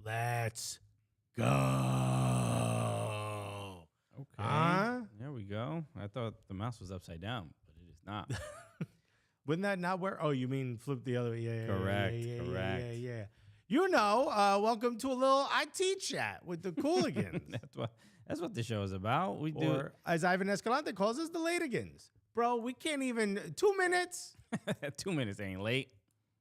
Let's go. Okay. There we go. I thought the mouse was upside down, but it is not. Wouldn't that not work? Oh, you mean flip the other way? Yeah, Correct. Yeah. You know, welcome to a little IT chat with the Cooligans. That's what the show is about. We do, or as Ivan Escalante calls us, the Latigans. Bro, we can't even 2 minutes. 2 minutes ain't late.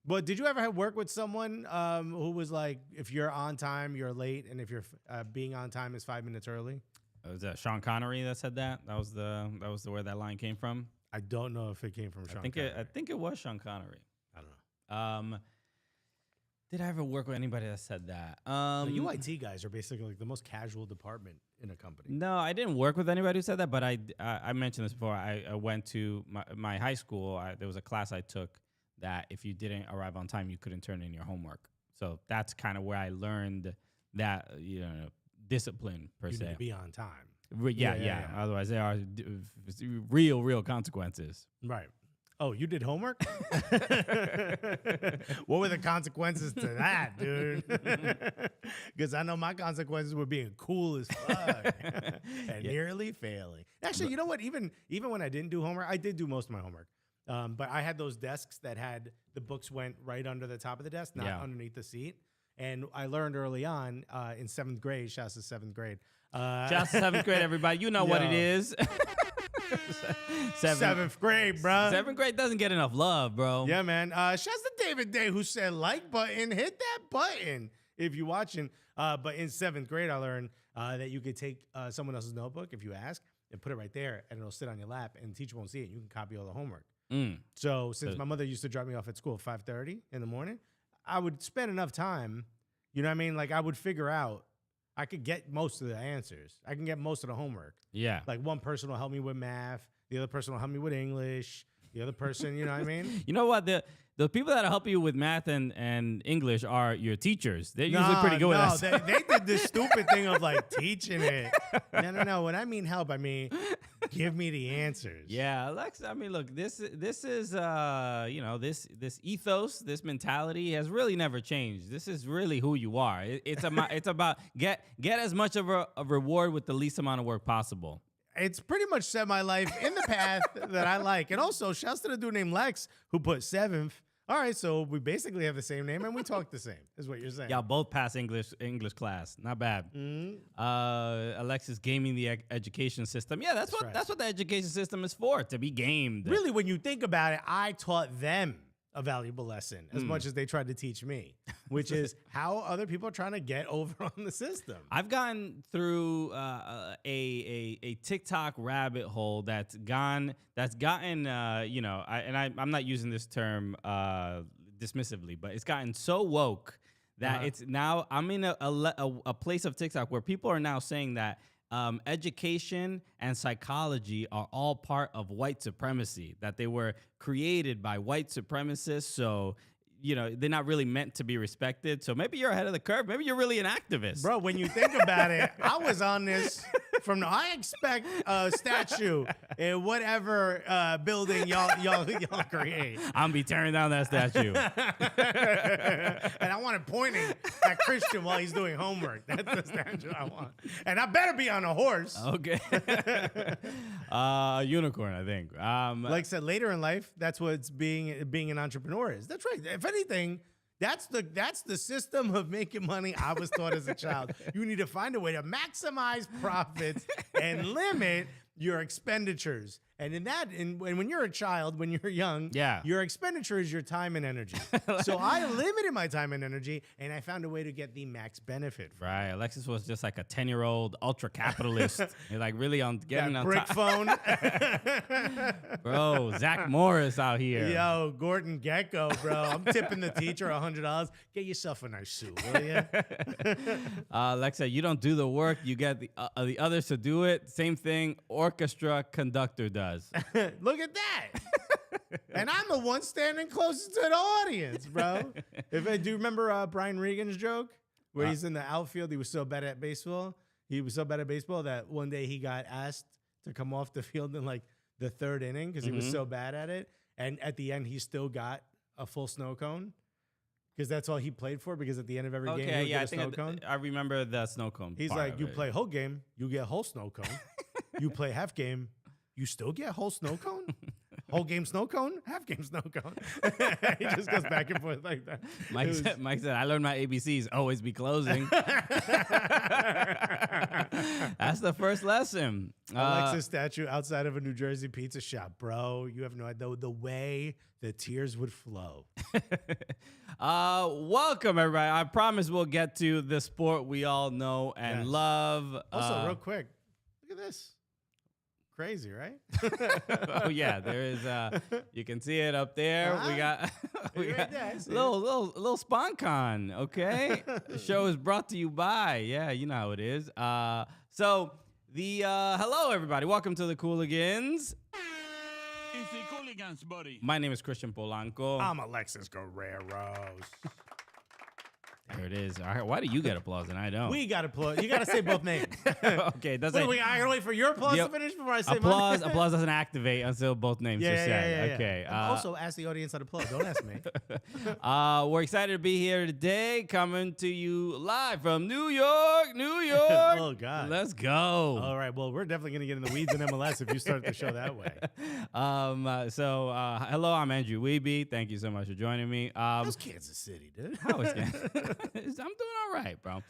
But did you ever have work with someone who was like, if you're on time, you're late, and if you're being on time is 5 minutes early? Was that Sean Connery that said that? That was the where that line came from. I don't know if it came from Sean Connery. I think it was Sean Connery. I don't know. Did I ever work with anybody that said that? The UIT guys are basically like the most casual department in a company. No, I didn't work with anybody who said that, but I mentioned this before. I went to my high school. There was a class I took that if you didn't arrive on time, you couldn't turn in your homework. So that's kind of where I learned that, discipline per You se. need to be on time. Yeah. Otherwise, there are real consequences. Right. Oh, you did homework? What were the consequences to that, dude? Because I know my consequences were being cool as fuck and nearly failing. Actually, you know what? Even when I didn't do homework, I did do most of my homework. But I had those desks that had the books went right under the top of the desk, not underneath the seat. And I learned early on in 7th grade, shouts to 7th grade. Shouts to 7th grade, everybody. You know what it is. Seventh grade, bro. 7th grade doesn't get enough love, bro. Yeah, man. Shouts to David Day, who said like button, hit that button if you're watching. But in 7th grade, I learned that you could take someone else's notebook if you ask and put it right there, and it'll sit on your lap, and the teacher won't see it. You can copy all the homework. So since my mother used to drop me off at school at 5:30 in the morning, I would spend enough time. You know what I mean? Like I would figure out. I could get most of the answers. I can get most of the homework. Yeah. Like one person will help me with math. The other person will help me with English. The other person, you know what I mean? You know what? The people that help you with math and English are your teachers. They're usually pretty good with us. No, they did this stupid thing of like teaching it. No. When I mean help, I mean give me the answers. Yeah, Alexa. I mean, look, this is this ethos, this mentality has really never changed. This is really who you are. It's about get as much of a reward with the least amount of work possible. It's pretty much set my life in the path that I like. And also, shouts to the dude named Lex who put 7th. All right, so we basically have the same name and we talk the same, is what you're saying. Y'all both pass English class. Not bad. Alexis gaming the education system. Yeah, that's what the education system is for, to be gamed. Really, when you think about it, I taught them a valuable lesson as much as they tried to teach me, which is how other people are trying to get over on the system. I've gone through a TikTok rabbit hole that's gotten I'm not using this term dismissively, but it's gotten so woke that it's now I'm in a place of TikTok where people are now saying that education and psychology are all part of white supremacy, that they were created by white supremacists. So, they're not really meant to be respected. So maybe you're ahead of the curve. Maybe you're really an activist. Bro, when you think about it, I was on this I expect a statue in whatever building y'all create. I'm be tearing down that statue. And I want it pointing at Christian while he's doing homework. That's the statue I want. And I better be on a horse. Okay. Unicorn, I think. Like I said, later in life, that's what being an entrepreneur is. That's right. If anything, that's the system of making money I was taught as a child. You need to find a way to maximize profits and limit your expenditures. And when you're a child, when you're young, your expenditure is your time and energy. So I limited my time and energy, and I found a way to get the max benefit. Right. Alexis was just like a 10-year-old ultra capitalist. You're like really on getting that on brick phone. Bro, Zach Morris out here. Yo, Gordon Gecko, bro. I'm tipping the teacher $100. Get yourself a nice suit, will you? Alexa, you don't do the work. You get the others to do it. Same thing. Orchestra conductor does. Look at that. And I'm the one standing closest to the audience, bro. Do you remember Brian Regan's joke where he's in the outfield? He was so bad at baseball. He was so bad at baseball that one day he got asked to come off the field in like the 3rd inning because he was so bad at it. And at the end, he still got a full snow cone. Because that's all he played for. Because at the end of every game, he Okay, would yeah, I get a snow think cone. I remember the snow cone. He's part like, of you it. play whole game, you get whole snow cone. You play half game, you still get whole snow cone. Whole game snow cone, half game snow cone. He just goes back and forth like that. Mike said, I learned my ABCs, always be closing. That's the first lesson. Alexis statue outside of a New Jersey pizza shop, bro. You have no idea the way the tears would flow. Welcome, everybody. I promise we'll get to the sport we all know and Yes. love. Also, real quick, look at this. Crazy, right? Oh yeah, there is. You can see it up there. We got Right there, I see little SpawnCon. Okay, the show is brought to you by. Yeah, you know how it is. So the hello everybody, welcome to the Cooligans. It's the Cooligans, buddy. My name is Christian Polanco. I'm Alexis Guerreros. There it is. All right, why do you get applause and I don't? We got to applause. You got to say both names. Okay, doesn't. I got to wait for your applause Yep. to finish before I say Applause mine. applause doesn't activate until both names are said. Okay. Also, ask the audience how to applaud. Don't ask me. We're excited to be here today, coming to you live from New York, New York. Oh, God. Let's go. All right. Well, we're definitely going to get in the weeds in MLS if you start the show that way. Hello, I'm Andrew Weeby. Thank you so much for joining me. How's Kansas City, dude? How is I'm doing all right, bro.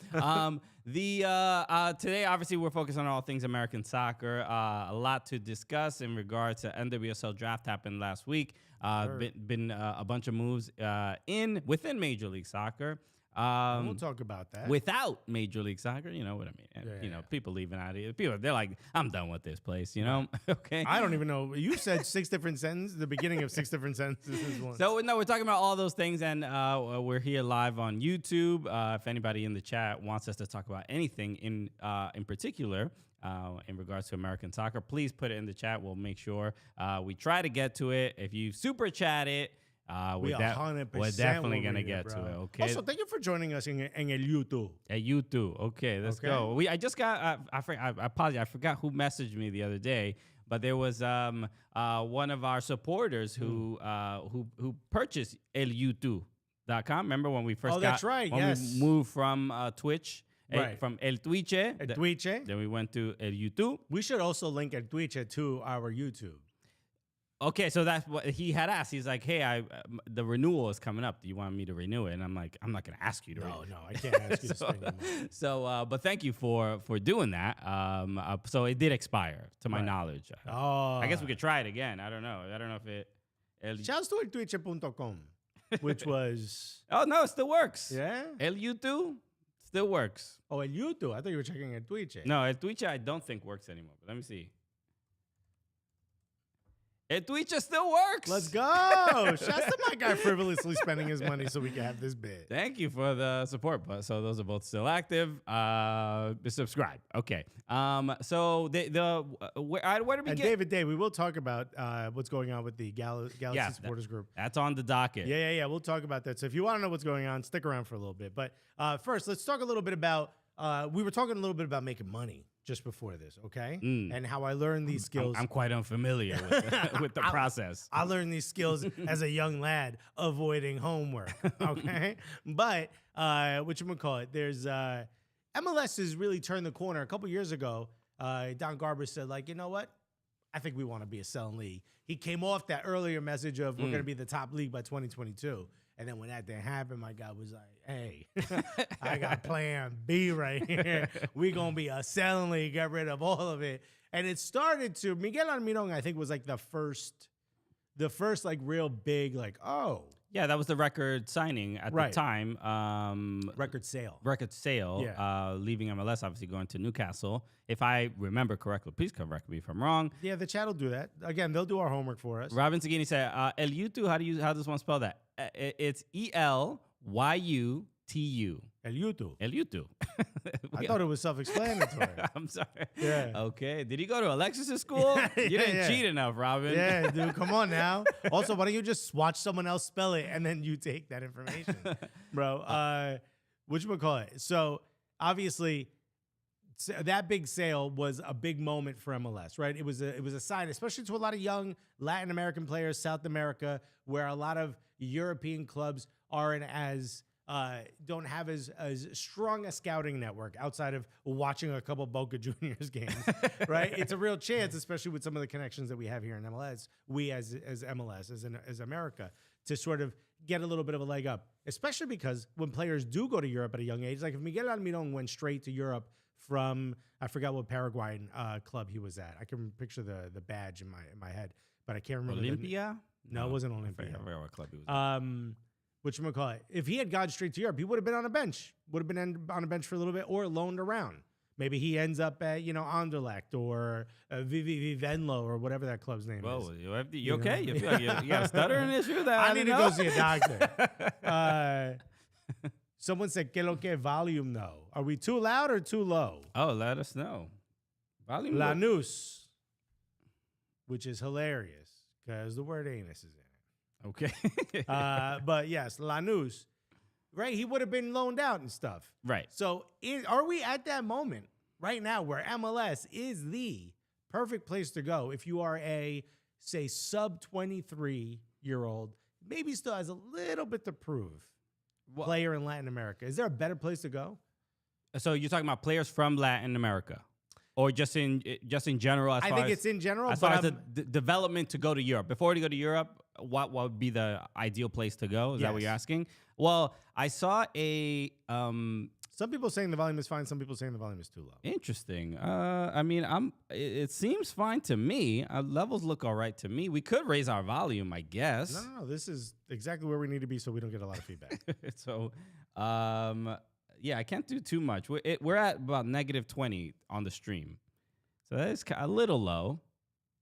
Today, obviously, we're focused on all things American soccer. A lot to discuss in regards to NWSL draft happened last week. Been a bunch of moves within Major League Soccer. We'll talk about that. Without Major League Soccer, you know what I mean. And, people leaving out of here. People, they're like, I'm done with this place, you know? Okay. I don't even know. You said 6 different sentences, the beginning of 6 different sentences once. So, no, we're talking about all those things, and we're here live on YouTube. If anybody in the chat wants us to talk about anything in particular in regards to American soccer, please put it in the chat. We'll make sure we try to get to it. If you super chat it, we're 100% definitely going to get to it, okay? Also, thank you for joining us in el YouTube. At YouTube. Okay, let's go. I just got, I apologize, I forgot who messaged me the other day, but there was one of our supporters who purchased el-youtube.com. Remember when we first that's right, yes. we moved from Twitch, Right. from El Twitch. El Twitch. Then we went to El YouTube. We should also link El Twitch to our YouTube. Okay, so that's what he had asked. He's like, hey, the renewal is coming up. Do you want me to renew it? And I'm like, I'm not going to ask you to renew it. No, I can't ask you to spend your money. So, but thank you for doing that. So it did expire, to my knowledge. Oh. I guess we could try it again. I don't know if it... Shouts to eltwitch.com, which was... Oh, no, it still works. Yeah? El YouTube still works. Oh, El YouTube. I thought you were checking El Twitch. No, El Twitch I don't think works anymore. But let me see. El Twitch still works. Let's go. Shouts to my guy frivolously spending his money so we can have this bit. Thank you for the support. But so those are both still active. Subscribe. Okay. So where do we And get? David Day, we will talk about what's going on with the Galaxy Supporters Group. That's on the docket. Yeah. We'll talk about that. So if you want to know what's going on, stick around for a little bit. But first, let's talk a little bit about. We were talking a little bit about making money just before this, okay? And how I learned these skills. I'm quite unfamiliar with the process. I learned these skills as a young lad, avoiding homework, okay? But whatchamacallit, there's MLS has really turned the corner. A couple years ago, Don Garber said, like, you know what? I think we want to be a selling league. He came off that earlier message of we're going to be the top league by 2022. And then when that didn't happen, my guy was like, hey, I got plan B right here. We're going to be a selling league, get rid of all of it. And it started to, Miguel Almiron, I think, was like the first like real big, like, oh. Yeah, that was the record signing at the time. Record sale. Yeah. Leaving MLS, obviously going to Newcastle. If I remember correctly, please correct me if I'm wrong. Yeah, the chat will do that. Again, they'll do our homework for us. Robin Sagini said, El Yutu, how does one spell that? It's ELYUTU. El YouTube. El Yutu. I thought it was self-explanatory. I'm sorry. Yeah. Okay. Did he go to Alexis's school? You didn't cheat enough, Robin. Yeah, dude, come on now. Also, why don't you just watch someone else spell it and then you take that information, bro? Whatchamacallit? So obviously, that big sale was a big moment for MLS, right? It was a sign, especially to a lot of young Latin American players, South America, where a lot of European clubs aren't as don't have as strong a scouting network outside of watching a couple Boca Juniors games, right? It's a real chance, especially with some of the connections that we have here in MLS, we as MLS, as America, to sort of get a little bit of a leg up, especially because when players do go to Europe at a young age, like if Miguel Almiron went straight to Europe from, I forgot what Paraguayan club he was at. I can picture the badge in my head, but I can't remember. Olympia? No, it wasn't Olympia. I forgot what club he was at. Whatchamacallit, if he had gone straight to Europe, he would have been on a bench. Would have been on a bench for a little bit or loaned around. Maybe he ends up at, Anderlecht or Venlo or whatever that club's name is. Whoa, you okay? You feel like you got a stuttering issue there? I need to go see a doctor. Someone said, "Que lo que volume though? Are we too loud or too low?" Oh, let us know. Volume. Lanús, which is hilarious because the word anus is in it. Okay. But yes, Lanús, right? He would have been loaned out and stuff. Right. So are we at that moment right now where MLS is the perfect place to go if you are a, say, sub 23-year-old, maybe still has a little bit to prove, player in Latin America? Is there a better place to go? So you're talking about players from Latin America? Or just in general? I think it's in general. As far as the development to go to Europe. Before to go to Europe, what would be the ideal place to go? Is that what you're asking? Well, I saw a... some people saying the volume is fine. Some people saying the volume is too low. Interesting. I mean, it seems fine to me. Levels look all right to me. We could raise our volume, I guess. No. This is exactly where we need to be so we don't get a lot of feedback. So... yeah, I can't do too much. We're at about -20 on the stream. So that is a little low.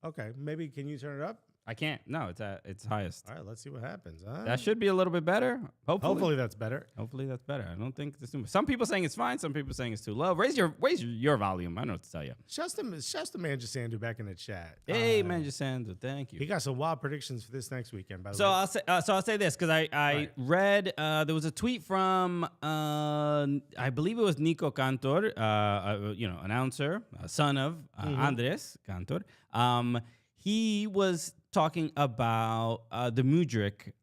Okay, maybe can you turn it up? I can't. No, it's at its highest. All right, let's see what happens. That should be a little bit better. Hopefully that's better. Hopefully that's better. I don't think this. Some people saying it's fine. Some people saying it's too low. Raise your volume. I don't know what to tell you. Shouts to Manja Sandu back in the chat. Hey, Manja Sandu, thank you. He got some wild predictions for this next weekend. By the way, I'll say this because I read there was a tweet from I believe it was Nico Cantor, announcer, son of Andres Cantor. He was talking about the Mudryk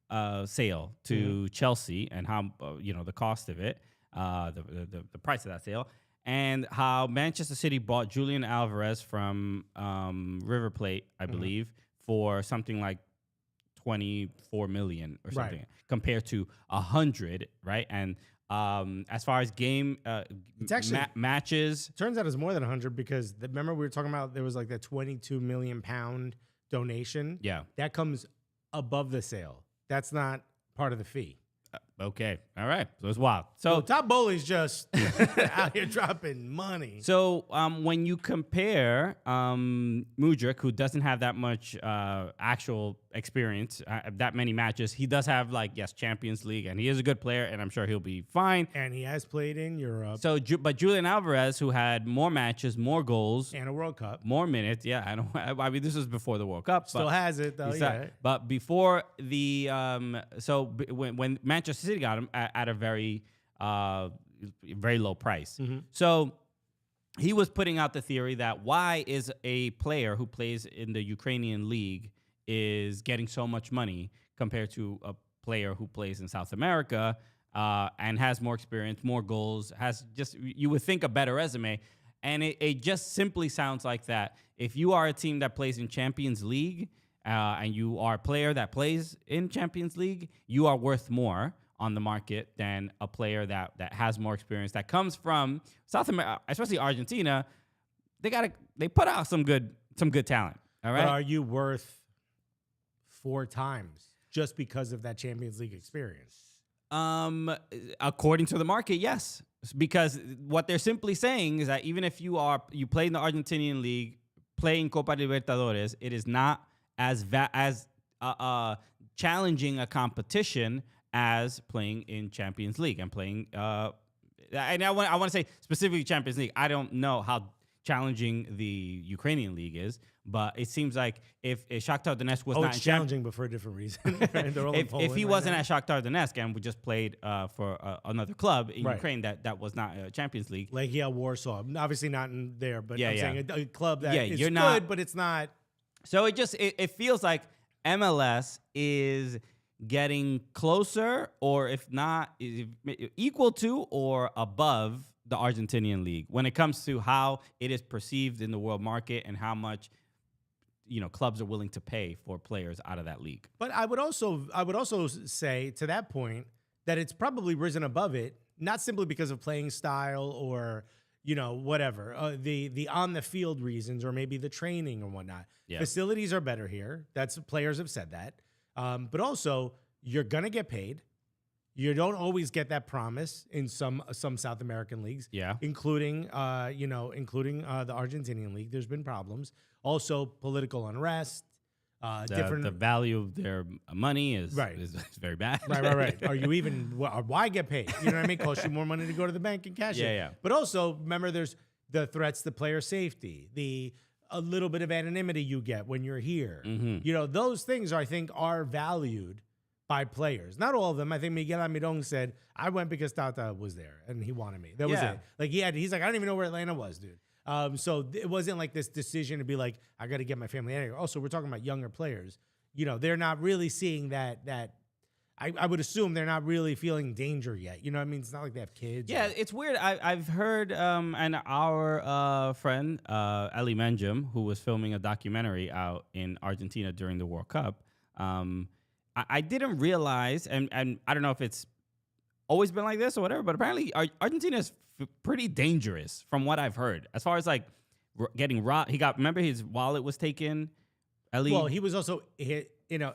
sale to Chelsea and how the cost of it, the price of that sale, and how Manchester City bought Julian Alvarez from River Plate, I believe, for something like 24 million or something, compared to 100, right? And as far as game it's actually matches, turns out it's more than 100 because remember we were talking about there was like that 22 million pound donation. Yeah, that comes above the sale. That's not part of the fee. Okay, all right. So it's wild. So Top Bully's just out here dropping money. So when you compare Mudryk, who doesn't have that much actual experience, that many matches, he does have Champions League, and he is a good player, and I'm sure he'll be fine. And he has played in Europe. So, but Julian Alvarez, who had more matches, more goals, and a World Cup, more minutes. Yeah, I mean, this was before the World Cup. Still has it though. Yeah. But before the when Manchester City got him at a very low price. So he was putting out the theory that why is a player who plays in the Ukrainian league is getting so much money compared to a player who plays in South America and has more experience, more goals, has just, you would think, a better resume. And it just simply sounds like that. If you are a team that plays in Champions League and you are a player that plays in Champions League, you are worth more on the market than a player that has more experience, that comes from South America, especially Argentina. They put out some good talent. All right. But are you worth 4 times just because of that Champions League experience? According to the market, yes. Because what they're simply saying is that even if you play in the Argentinian league, playing Copa Libertadores, it is not as challenging a competition as playing in Champions League and playing. And I want to say specifically Champions League. I don't know how challenging the Ukrainian league is. But it seems like if Shakhtar Donetsk was not it's in challenging, but for a different reason. Right? They're all in if Poland he right wasn't now. at Shakhtar Donetsk and we just played for another club in Right. Ukraine that was not a Champions League. Legia Warsaw, obviously not in there, but Yeah, I'm yeah. saying a club that Yeah, is you're good, not- but it's not. So it feels like MLS is getting closer, or if not, equal to or above the Argentinian league when it comes to how it is perceived in the world market and how much clubs are willing to pay for players out of that league. But I would also say to that point that it's probably risen above it, not simply because of playing style or whatever the on the field reasons or maybe the training or whatnot. Yeah. Facilities are better here. Players have said that, but also you're gonna get paid. You don't always get that promise in some South American leagues, Yeah. including the Argentinian league. There's been problems. Also, political unrest. The value of their money is very bad. Right. Are you even? Why get paid? You know what I mean? Costs you more money to go to the bank and cash it. Yeah. But also, remember, there's the threats to player safety, a little bit of anonymity you get when you're here. Mm-hmm. Those things I think are valued by players. Not all of them. I think Miguel Almirón said, "I went because Tata was there and he wanted me." That was Yeah. it. Like he's like, "I don't even know where Atlanta was, dude." So it wasn't like this decision to be like, I got to get my family out of here. Also, we're talking about younger players. They're not really seeing that. I would assume they're not really feeling danger yet. You know what I mean? It's not like they have kids. Yeah, it's weird. I've heard, and our friend, Ellie Menjum, who was filming a documentary out in Argentina during the World Cup, I didn't realize, and I don't know if it's always been like this or whatever, but apparently Argentina is pretty dangerous from what I've heard. As far as like getting robbed, remember his wallet was taken. Ellie, Well, he was also hit in a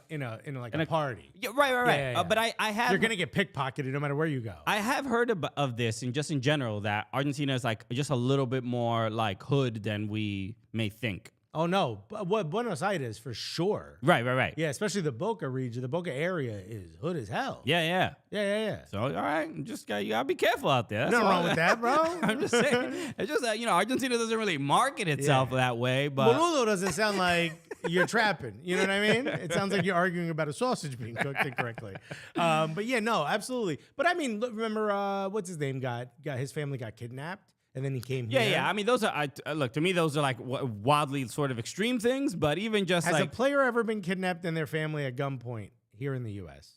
party. Yeah, right. Yeah. But I have You're gonna get pickpocketed no matter where you go. I have heard of this, and just in general, that Argentina is like just a little bit more like hood than we may think. Oh no, but Buenos Aires for sure. Right. Yeah, especially the Boca region. The Boca area is hood as hell. Yeah. Yeah. So all right, you gotta be careful out there. That's Nothing all. wrong with that, bro. I'm just saying. It's just that Argentina doesn't really market itself that way, but Boludo doesn't sound like you're trapping. You know what I mean? It sounds like you're arguing about a sausage being cooked incorrectly. But yeah, no, absolutely. But I mean, remember what's his name got his family got kidnapped and then he came here. yeah. I mean, those are look to me. Those are like wildly sort of extreme things, but even just Has a like player ever been kidnapped and their family at gunpoint here in the U.S.?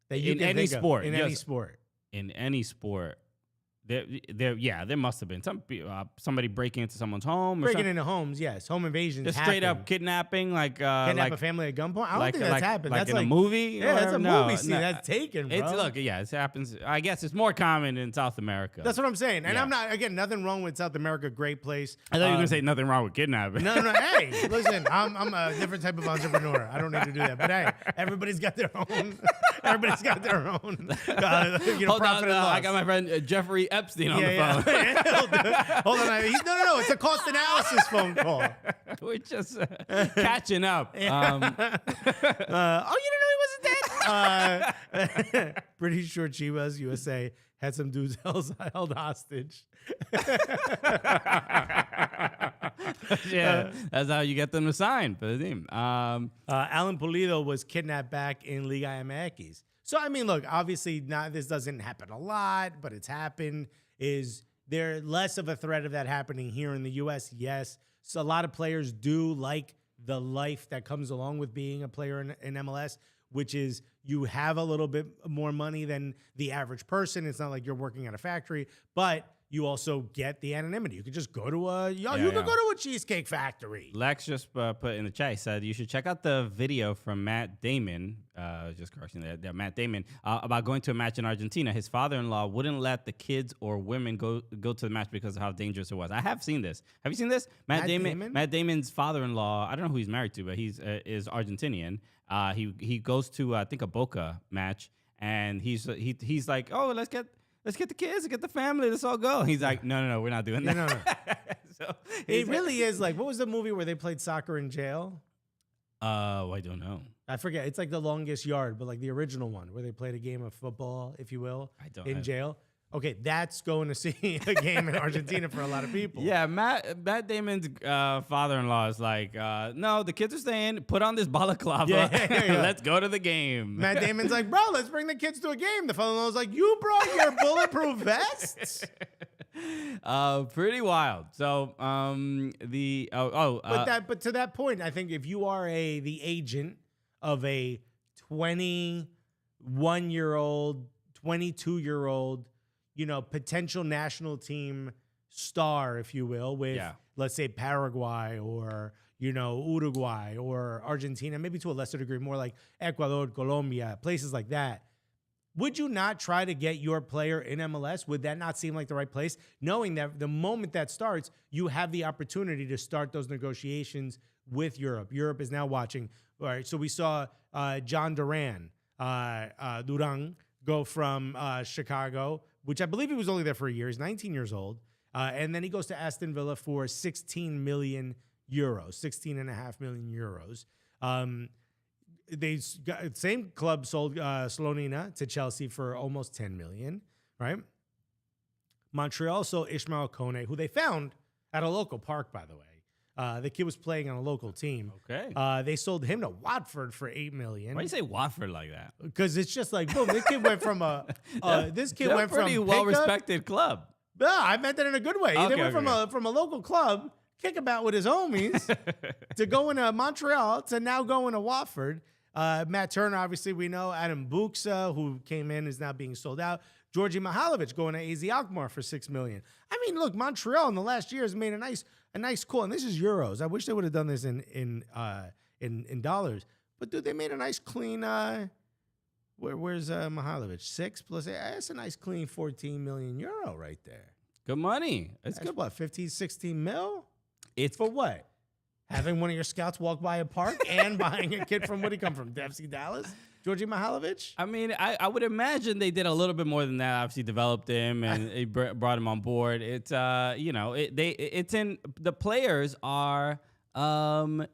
That you in can any think of? sport, In yes. any sport. in any sport, there must have been somebody breaking into someone's home, or Breaking into homes, yes. Home invasions just straight happen. up kidnapping, like Kidnap a family at gunpoint? I don't think that's happened. Like That's in like a movie. Yeah, that's a No, movie scene. no. That's taken, bro. It happens. I guess it's more common in South America. That's what I'm saying. And Yeah. I'm not, again, nothing wrong with South America. Great place. I thought you were gonna say nothing wrong with kidnapping. No. Hey, listen, I'm a different type of entrepreneur. I don't need to do that. But hey, everybody's got their own. Everybody's got their own. Hold profit on, and loss. I got my friend Jeffrey Epstein on the phone. Hold on. No. It's a cost analysis phone call. We're just catching up. You didn't know he wasn't dead? Pretty sure Chivas USA had some dudes held hostage. Yeah, that's how you get them to sign for the team. Alan Pulido was kidnapped back in Liga MX. So, I mean, look, obviously this doesn't happen a lot, but it's happened. Is there less of a threat of that happening here in the U.S.? Yes. So a lot of players do like the life that comes along with being a player in MLS, which is you have a little bit more money than the average person. It's not like you're working at a factory, but you also get the anonymity. You could just go to you could go to a cheesecake factory. Lex just put in the chat, he said you should check out the video from Matt Damon, just correction there, Matt Damon, about going to a match in Argentina. His father-in-law wouldn't let the kids or women go to the match because of how dangerous it was. I have seen this. Have you seen this? Matt Damon? Matt Damon's father-in-law, I don't know who he's married to, but he's is Argentinian. He goes to I think a Boca match, and he's like, oh, let's get the kids, let's get the family, let's all go. He's like, no, we're not doing that. No. So It really is like, what was the movie where they played soccer in jail? I don't know. I forget. It's like The Longest Yard, but like the original one where they played a game of football, if you will, I don't in know. jail. Okay, that's going to see a game in Argentina for a lot of people. Yeah, Matt Damon's father-in-law is like, no, the kids are staying. Put on this balaclava. Yeah. Let's go to the game. Matt Damon's like, bro, let's bring the kids to a game. The father-in-law's like, you brought your bulletproof vests? Pretty wild. So but to that point, I think if you are the agent of a 21-year-old, 22-year-old, potential national team star, if you will, with let's say Paraguay or Uruguay or Argentina, maybe to a lesser degree, more like Ecuador, Colombia, places like that. Would you not try to get your player in MLS? Would that not seem like the right place? Knowing that the moment that starts, you have the opportunity to start those negotiations with Europe. Europe is now watching. All right, so we saw John Duran go from Chicago, which I believe he was only there for a year. He's 19 years old. And then he goes to Aston Villa for 16 million euros, 16.5 million euros. Same club sold Slonina to Chelsea for almost 10 million, right? Montreal sold Ishmael Kone, who they found at a local park, by the way. The kid was playing on a local team. Okay. They sold him to Watford for 8 million. Why do you say Watford like that? Because it's just like, boom, this kid went from pretty well-respected club. No, I meant that in a good way. Okay, They went from a local club, kickabout with his homies, to going to Montreal to now going to Watford. Matt Turner, obviously, we know. Adam Buksa, who came in, is now being sold out. Georgi Mihalovic going to AZ Alkmaar for $6 million. I mean, look, Montreal in the last year has made a nice call, and this is euros. I wish they would have done this in dollars. But dude, they made a nice clean. Where's Mihalovic? 6 plus 8. That's a nice clean 14 million euro right there. Good money. That's good. What, 15, 16 mil? It's For what? Having one of your scouts walk by a park and buying a kid from, where'd he come from? FC Dallas? Georgi Mihalovic? I mean, I would imagine they did a little bit more than that. Obviously, developed him and brought him on board. It's it's in the players are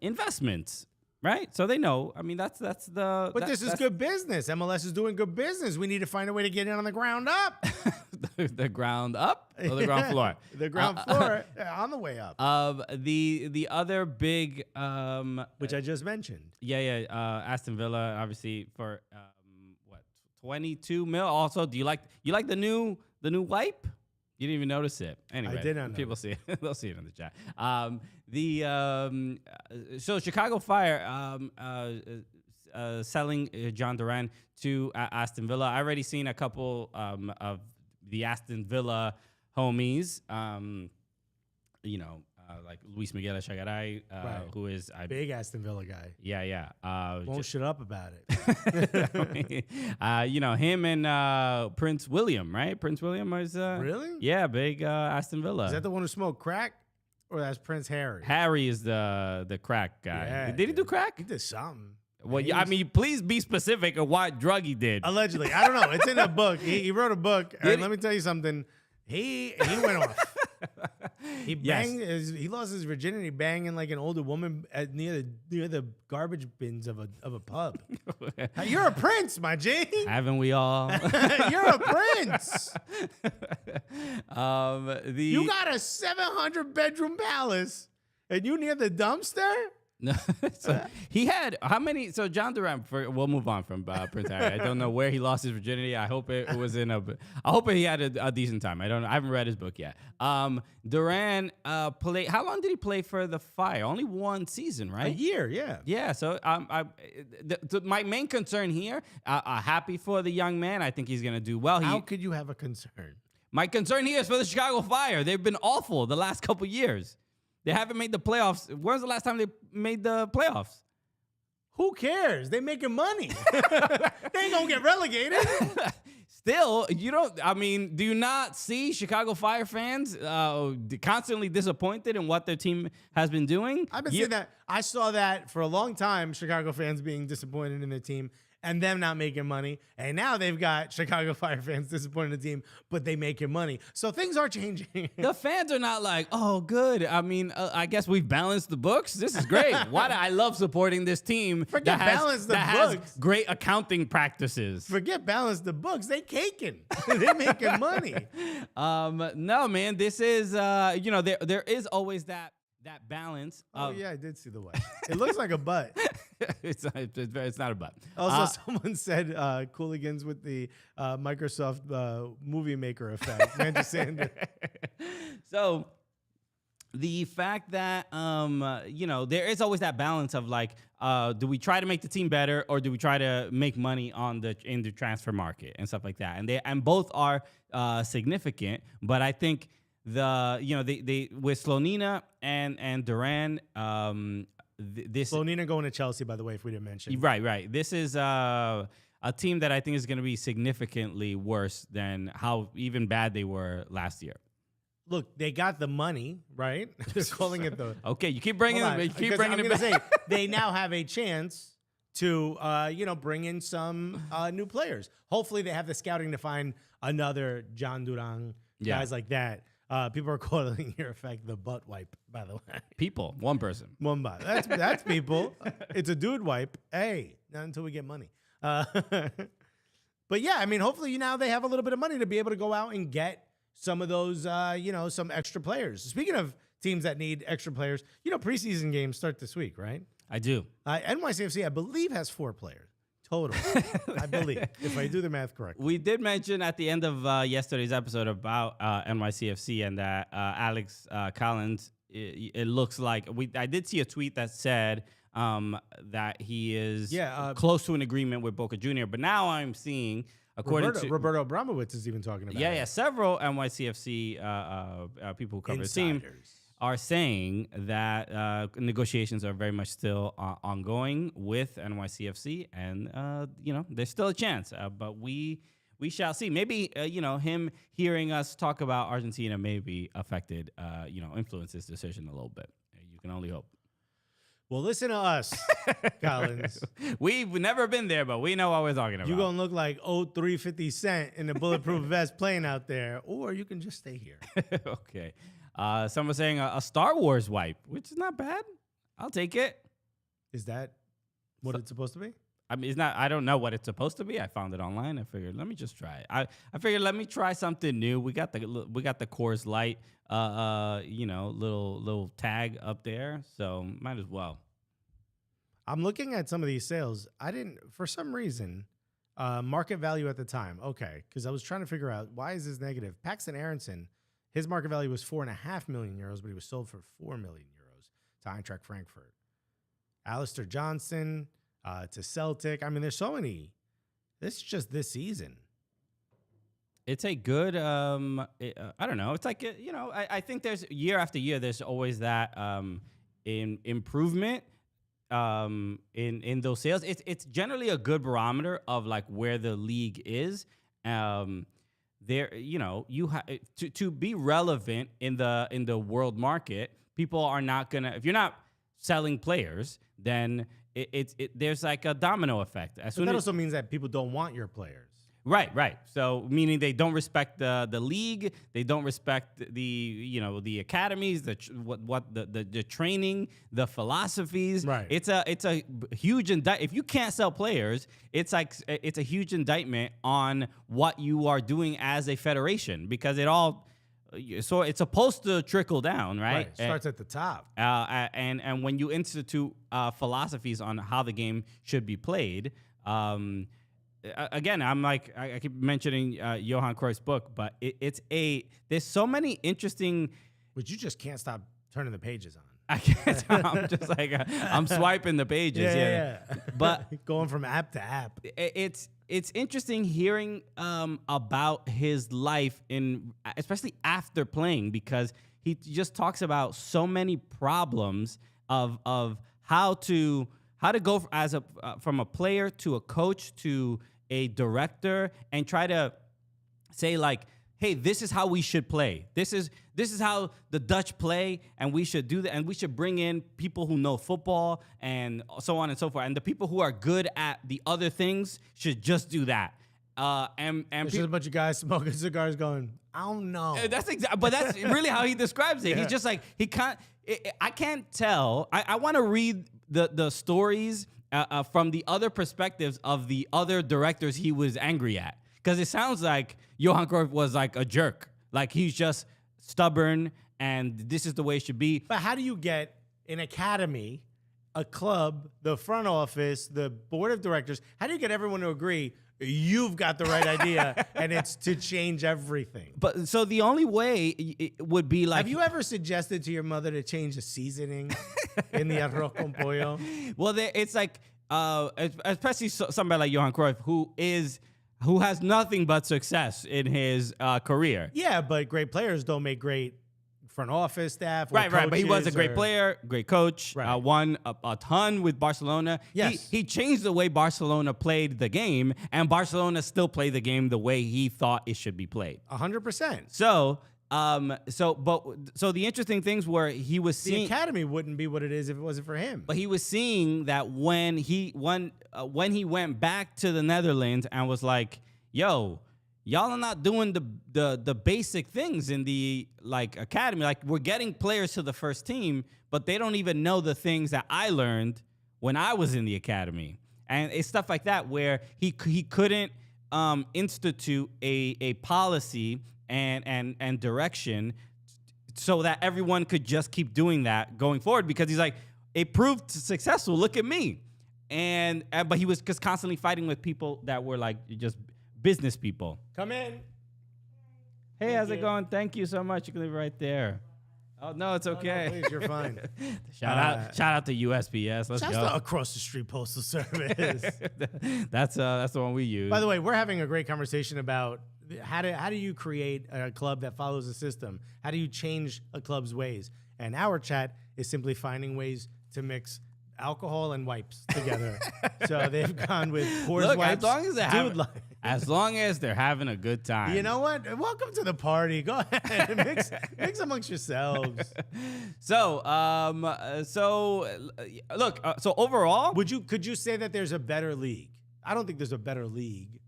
investments, right? So they know. I mean, that's the. But this is good business. MLS is doing good business. We need to find a way to get in on the ground up. The ground up or the ground floor? The ground floor on the way up. The other big Which I just mentioned. Aston Villa obviously for 22 mil. Also, do you like the new wipe? You didn't even notice it. Anyway, I did not. People see it. They'll see it in the chat. So Chicago Fire selling John Duran to Aston Villa. I already seen a couple of the Aston Villa homies, like Luis Miguel Echegaray, Right. who is Big Aston Villa guy. Won't shut up about it. him and Prince William, right? Prince William is Really? Yeah, big Aston Villa. Is that the one who smoked crack? Or that's Prince Harry? Harry is the crack guy. Yeah, did he do crack? He did something. Well, I mean, please be specific of what drug he did. Allegedly. I don't know. It's in a book. He wrote a book. And let me tell you something. He went off. He banged. He lost his virginity banging like an older woman near the garbage bins of a pub. You're a prince, my G. Haven't we all? You're a prince. You got a 700-bedroom palace, and you near the dumpster. No, so he had how many? So John Duran. We'll move on from Prince Harry. I don't know where he lost his virginity. I hope it was in a. I hope he had a decent time. I don't know. I haven't read his book yet. Duran played. How long did he play for the Fire? Only one season, right? A year, yeah. Yeah. So my main concern here. Happy for the young man. I think he's gonna do well. How could you have a concern? My concern here is for the Chicago Fire. They've been awful the last couple years. They haven't made the playoffs. When's the last time they made the playoffs? Who cares? They making money. They ain't gonna get relegated. Still, you don't. I mean, do you not see Chicago Fire fans constantly disappointed in what their team has been doing? I've been seeing that. I saw that for a long time. Chicago fans being disappointed in their team, and them not making money. And now they've got Chicago Fire fans disappointing the team, but they making money. So things are changing. The fans are not like, oh, good. I mean, I guess we've balanced the books. This is great. I love supporting this team Forget balance the has books. great accounting practices. Forget balance the books. They caking. They're making money. No, man, this is, there is always that balance. Oh, yeah, I did see the way. It looks like a butt. It's not a butt. Also, someone said Cooligans with the Microsoft movie maker effect. Manchester Sanders. So the fact that, there is always that balance of like, do we try to make the team better or do we try to make money in the transfer market and stuff like that? And both are significant, but I think they with Slonina and Duran, Slonina going to Chelsea, by the way, if we didn't mention. Right. This is a team that I think is going to be significantly worse than how even bad they were last year. Look, they got the money, right? They're calling it the. Okay, you keep bringing Hold on, it. Keep because bringing I'm it gonna back. say they now have a chance to, bring in some new players. Hopefully, they have the scouting to find another John Duran, guys like that. People are calling your effect the butt wipe, by the way. People, one person. One butt. That's people. It's a dude wipe. Hey, not until we get money. But yeah, I mean, hopefully now they have a little bit of money to be able to go out and get some of those, some extra players. Speaking of teams that need extra players, preseason games start this week, right? I do. NYCFC, I believe, has 4 players total. I believe, if I do the math correctly. We did mention at the end of yesterday's episode about NYCFC and that Alex Collins, it looks like I did see a tweet that said that he is close to an agreement with Boca Junior, but now I'm seeing, according to Roberto Abramowitz is even talking about it. several NYCFC people who cover the team are saying that negotiations are very much still ongoing with NYCFC, and there's still a chance, but we shall see. Maybe him hearing us talk about Argentina maybe affected, influenced his decision a little bit. You can only hope. Well, listen to us, Collins. We've never been there, but we know what we're talking about. You're going to look like 350 Cent in a bulletproof vest playing out there, or you can just stay here. Okay. Someone saying a Star Wars wipe, which is not bad. I'll take it. Is that what it's supposed to be? I mean, it's not. I don't know what it's supposed to be. I found it online. I figured, let me just try it. I figured, let me try something new. We got the Coors Light, little tag up there, so might as well. I'm looking at some of these sales. I didn't, for some reason, market value at the time. Okay, because I was trying to figure out why is this negative. Paxton Aronson, his market value was 4.5 million euros, but he was sold for 4 million euros to Eintracht Frankfurt. Alistair Johnson to Celtic. I mean, there's so many. This is just this season. It's a good, I don't know. It's like, I think there's year after year, there's always that improvement in those sales. It's generally a good barometer of like where the league is. There, you have to be relevant in the world market. People are not gonna, if you're not selling players, then there's like a domino effect. But that also means that people don't want your players. Right. So meaning they don't respect the league, they don't respect the academies, the training, the philosophies. Right. It's a huge indictment. If you can't sell players, it's a huge indictment on what you are doing as a federation, because so it's supposed to trickle down, right? Starts at the top. And when you institute philosophies on how the game should be played, again, I keep mentioning Johan Cruyff's book, but there's so many interesting. Which you just can't stop turning the pages on. I can't. I'm just like I'm swiping the pages. Yeah. But going from app to app. It's interesting hearing about his life especially after playing, because he just talks about so many problems of how to go from a player to a coach to a director, and try to say like, hey, this is how we should play. This is how the Dutch play, and we should do that. And we should bring in people who know football and so on and so forth. And the people who are good at the other things should just do that. And It's just a bunch of guys smoking cigars going, I don't know. but that's really how he describes it. Yeah. He's just like, I can't tell. I want to read the stories from the other perspectives of the other directors he was angry at. Because it sounds like Johan Cruyff was like a jerk. Like he's just stubborn and this is the way it should be. But how do you get an academy, a club, the front office, the board of directors, how do you get everyone to agree you've got the right idea and it's to change everything? But so the only way it would be like... Have you ever suggested to your mother to change the seasoning in the arroz con pollo? Well, it's like, especially somebody like Johan Cruyff, who has nothing but success in his career. Yeah, but great players don't make great front office staff. Or Right. But he was a great or- player, great coach, Right. won a ton with Barcelona. Yes. He changed the way Barcelona played the game, and Barcelona still played the game the way he thought it should be played. 100%. So the interesting things were he was The seeing... academy wouldn't be what it is if it wasn't for him. But he was seeing that when he went back to the Netherlands and was like, "Yo, y'all are not doing the basic things in the like academy. Like we're getting players to the first team, but they don't even know the things that I learned when I was in the academy." And it's stuff like that where he couldn't institute a policy and direction so that everyone could just keep doing that going forward, because he's like, it proved successful. Look at me. But he was just constantly fighting with people that were like just business people. Come in. Hey, how's it going? Thank you so much. You can leave right there. Oh no, it's okay. No, please, you're fine. Shout out to USPS. Let's Just go. across the street postal service. That's the one we use. By the way, we're having a great conversation about how do you create a club that follows a system? How do you change a club's ways? And our chat is simply finding ways to mix alcohol and wipes together. So they've gone with Coors Look, wipes. as long as they're having a good time. You know what? Welcome to the party. Go ahead, mix amongst yourselves. So overall, Could you say that there's a better league? I don't think there's a better league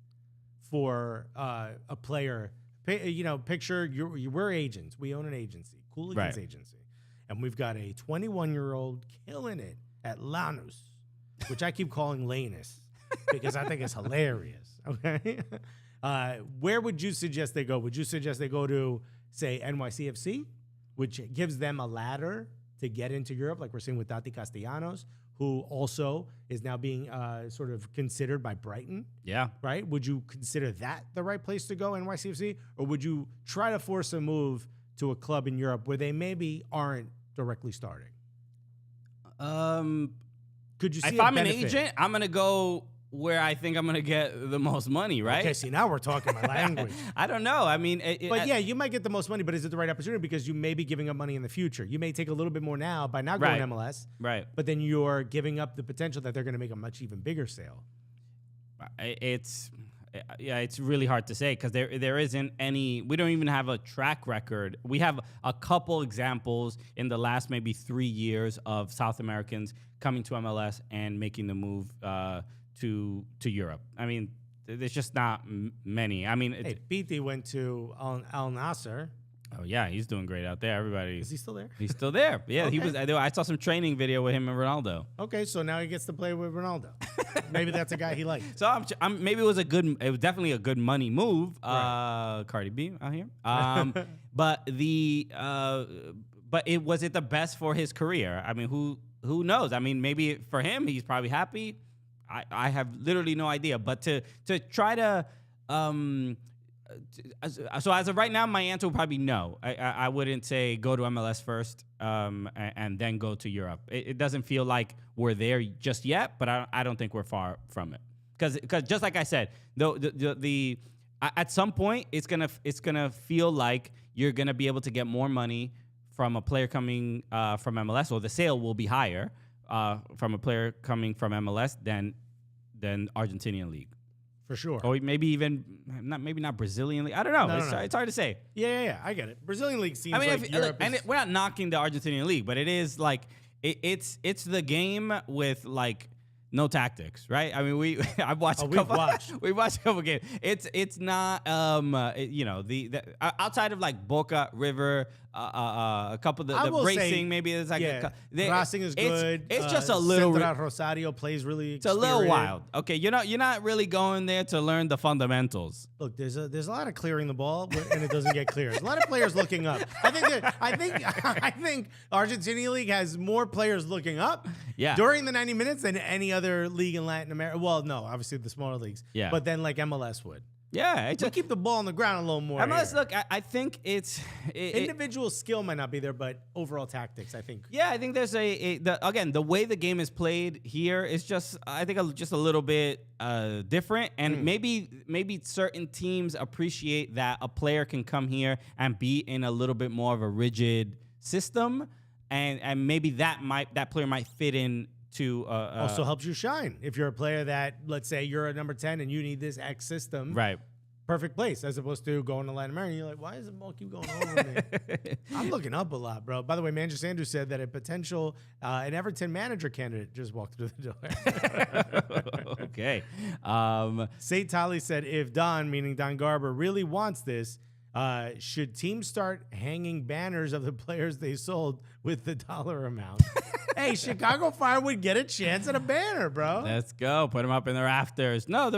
for a player. Picture we're agents. We own an agency, Cooligans Right. Agency, and we've got a 21-year-old killing it at Lanús, which I keep calling Lanus because I think it's hilarious. Okay, where would you suggest they go? Would you suggest they go to, say, NYCFC, which gives them a ladder to get into Europe, like we're seeing with Tati Castellanos, who also is now being sort of considered by Brighton? yeah. Right? Would you consider that the right place to go, NYCFC? Or would you try to force a move to a club in Europe where they maybe aren't directly starting? Could you see If a I'm an benefit? agent, I'm gonna go where I think I'm gonna get the most money, right? Okay, see, now we're talking my language. I don't know. I mean, But yeah, you might get the most money, but is it the right opportunity? Because you may be giving up money in the future. You may take a little bit more now by not going Right. MLS, right. but then you're giving up the potential that they're going to make a much even bigger sale. It's really hard to say because there isn't any. We don't even have a track record. We have a couple examples in the last maybe 3 years of South Americans coming to MLS and making the move to Europe. I mean, there's just not many. I mean, Hey, Piti went to Al Nasser. oh yeah, he's doing great out there. Everybody, Is he still there? he's still there. Yeah, he Okay. was. I saw some training video with him and Ronaldo. Okay, so now he gets to play with Ronaldo. Maybe that's a guy he liked. So maybe it was definitely a good money move. Cardi B out here. But was it the best for his career? I mean, who knows? I mean, maybe for him, he's probably happy. I have literally no idea. But to try to so as of right now, my answer would probably be no. I wouldn't say go to MLS first and then go to Europe. It doesn't feel like we're there just yet, but I don't think we're far from it. Because just like I said, at some point it's gonna feel like you're gonna be able to get more money from a player coming from MLS, or the sale will be higher from a player coming from MLS than Argentinian league. for sure. Or maybe even not Brazilian league. I don't know. No, It's hard to say. Yeah. I get it. Brazilian league seems I mean, like Europe is, we're not knocking the Argentinian league, but it is like it's the game with like no tactics, right? I mean, we I've watched we've watched a couple games. It's not the outside of like Boca, River, a couple of the Racing, say, maybe it's like Racing is good. It's just a little Central Rosario plays really. It's a little wild. Okay, you're not really going there to learn the fundamentals. Look, there's a lot of clearing the ball, and it doesn't get clear. There's a lot of players looking up. I think Argentinian league has more players looking up during the 90 minutes than any other league in Latin America. Well, no, obviously the smaller leagues. Yeah. But then like MLS would. Yeah, We keep the ball on the ground a little more. MLS, here. look, I think Individual skill might not be there, but overall tactics, I think. Yeah, I think there's the way the game is played here is just I think just a little bit different, and maybe certain teams appreciate that a player can come here and be in a little bit more of a rigid system, and maybe that player might fit in. Also helps you shine. If you're a player that, let's say you're a number 10 and you need this X system, right? Perfect place, as opposed to going to Latin America. And you're like, why does the ball keep going over me? I'm looking up a lot, bro. By the way, Manchester Andrews said that a potential an Everton manager candidate just walked through the door. Okay. Say Tali said, if Don, meaning Don Garber, really wants this, should teams start hanging banners of the players they sold with the dollar amount? Hey, Chicago Fire would get a chance at a banner, bro. Let's go. Put them up in the rafters. No,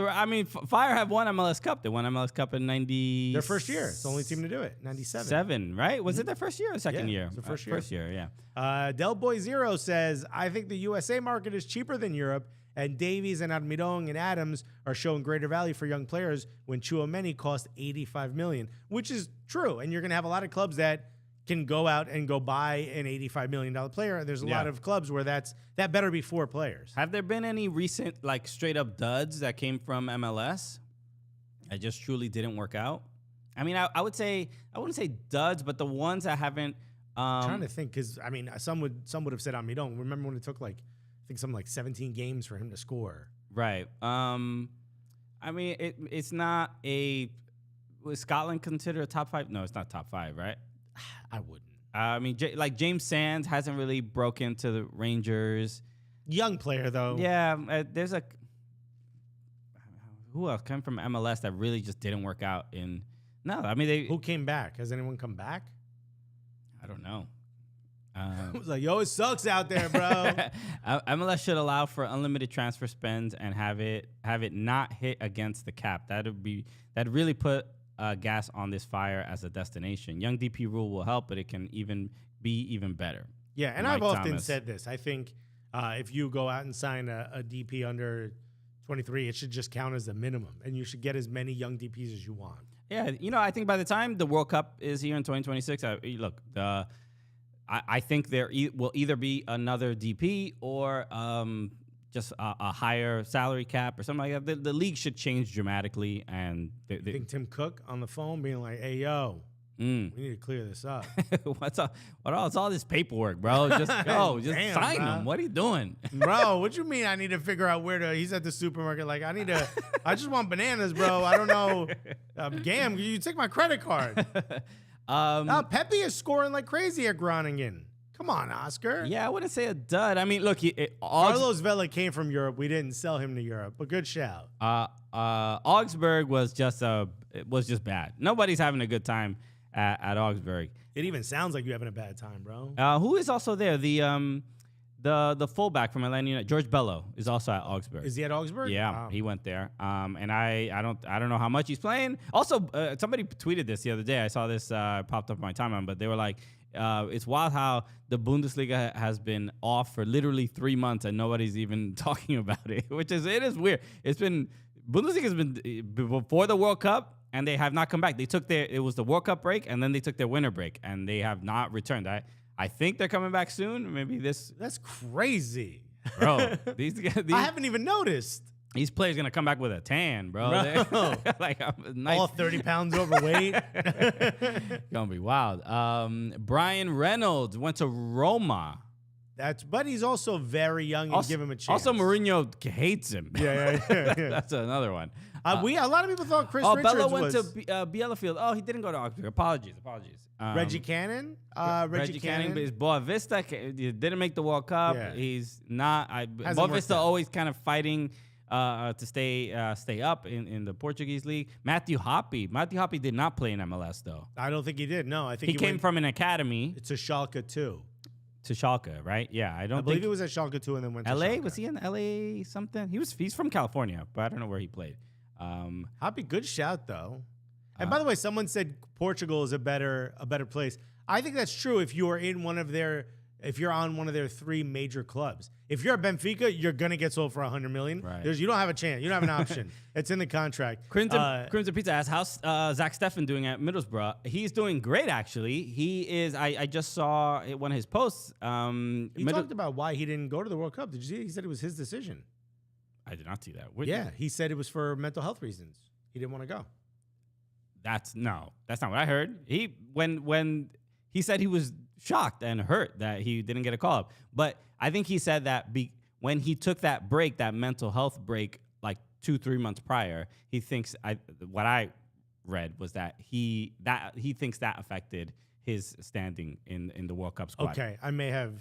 Fire have won MLS Cup. They won MLS Cup in 90. Their first year. It's the only team to do it. 97. 7, right? Was it their first year or second year? It was the first year. First year, yeah. Del Boy Zero says, I think the USA market is cheaper than Europe, and Davies and Almirón and Adams are showing greater value for young players when Tchouaméni cost $85 million, which is true. And you're going to have a lot of clubs that can go out and go buy an $85 million player. And there's a lot of clubs where that better be 4 players. Have there been any recent, like, straight up duds that came from MLS? I just truly didn't work out. I mean, I would say, I wouldn't say duds, but the ones that haven't. I'm trying to think, because, I mean, some would have said Almirón. Remember when it took, like, I think something like 17 games for him to score? Right. I mean, it's not a. Was Scotland considered a top 5? No, it's not top 5, right? I wouldn't. I mean, like James Sands hasn't really broken to the Rangers. Young player, though. Yeah, there's a. Who else came from MLS that really just didn't work out in? No, I mean Who came back? Has anyone come back? I don't know. It was like, yo, it sucks out there, bro. MLS should allow for unlimited transfer spends and have it not hit against the cap. That'd really put gas on this Fire as a destination. Young DP rule will help, but it can be even better. Yeah, and I've often said this. I think if you go out and sign a DP under 23, it should just count as a minimum, and you should get as many young DPs as you want. Yeah, I think by the time the World Cup is here in 2026, I think there will either be another DP or just a higher salary cap or something like that. The league should change dramatically. And I think Tim Cook on the phone being like, "Hey, yo, we need to clear this up." It's all this paperwork, bro. Just go, just sign them. What are you doing, bro? What you mean? I need to figure out where to. He's at the supermarket. Like, I just want bananas, bro. I don't know. Gam, you take my credit card. Pepe is scoring like crazy at Groningen. Come on, Oscar. Yeah, I wouldn't say a dud. I mean, look, Carlos Vela came from Europe. We didn't sell him to Europe, but good shout. Augsburg was just bad. Nobody's having a good time at Augsburg. It even sounds like you're having a bad time, bro. Who is also there? The fullback from Atlanta United, George Bello, is also at Augsburg. Is he at Augsburg? Yeah, wow. He went there. And I don't know how much he's playing. Also, somebody tweeted this the other day. I saw this popped up on my timeline, but they were like, it's wild how the Bundesliga has been off for literally 3 months and nobody's even talking about it, it is weird. Bundesliga has been before the World Cup and they have not come back. It was the World Cup break and then they took their winter break and they have not returned. I think they're coming back soon. Maybe this. That's crazy, bro. These I haven't even noticed. These players gonna come back with a tan, bro. Like nice. All 30 pounds overweight. Gonna be wild. Brian Reynolds went to Roma. But he's also very young and give him a chance. Also, Mourinho hates him. Yeah. That's another one. A lot of people thought Chris Richards Bella went was... to Bielefeld. Oh, he didn't go to Augsburg. Apologies. Reggie Cannon? Reggie Cannon is Boa Vista. He didn't make the World Cup. Yeah. He's not. Boa Vista always kind of fighting to stay up in the Portuguese league. Matthew Hoppe did not play in MLS though. I don't think he did. No, I think he came from an academy. It's a Schalke 2. To Schalke, right? Yeah, I believe he was at Schalke 2 and then went to LA. Schalke. Was he in LA something? He's from California, but I don't know where he played. Hoppe, good shout though. And by the way, someone said Portugal is a better place. I think that's true if you're on one of their 3 major clubs. If you're at Benfica, you're gonna get sold for $100 million. Right. You don't have a chance. You don't have an option. It's in the contract. Crimson Pizza asks, how's Zach Steffen doing at Middlesbrough? He's doing great, actually. He is. I just saw one of his posts. He talked about why he didn't go to the World Cup. Did you see? He said it was his decision. I did not see that. He said it was for mental health reasons. He didn't want to go. That's not what I heard. When he said he was shocked and hurt that he didn't get a call up, but I think he said that when he took that break, that mental health break, like 2-3 months prior, he thinks what I read was that he thinks that affected his standing in the World Cup squad. Okay, I may have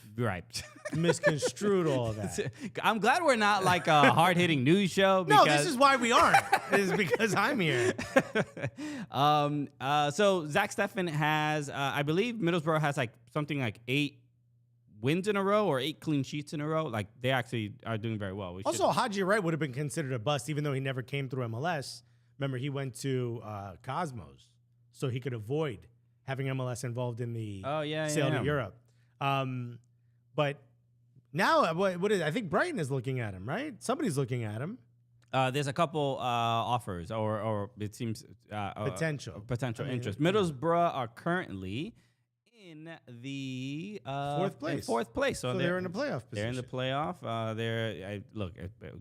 misconstrued all of that. I'm glad we're not like a hard-hitting news show. No, this is why we aren't. It is because I'm here. So Zach Steffen has, I believe Middlesbrough has something like 8 wins in a row or 8 clean sheets in a row. Like they actually are doing very well. Also, Haji Wright would have been considered a bust, even though he never came through MLS. Remember, he went to Cosmos, so he could avoid having MLS involved in the sale to Europe. But now, what is? I think Brighton is looking at him, right? Somebody's looking at him. There's a couple offers, or it seems potential interest. Middlesbrough are currently in the fourth place. So they're in the playoff position. They're in the playoff.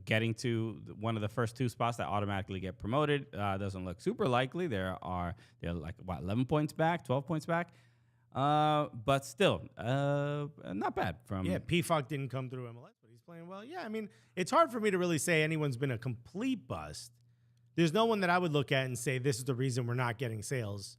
Getting to one of the first 2 spots that automatically get promoted doesn't look super likely. They're like 11 points back, 12 points back. But still, not bad. PFOC didn't come through MLS, but he's playing well. Yeah, I mean, it's hard for me to really say anyone's been a complete bust. There's no one that I would look at and say this is the reason we're not getting sales,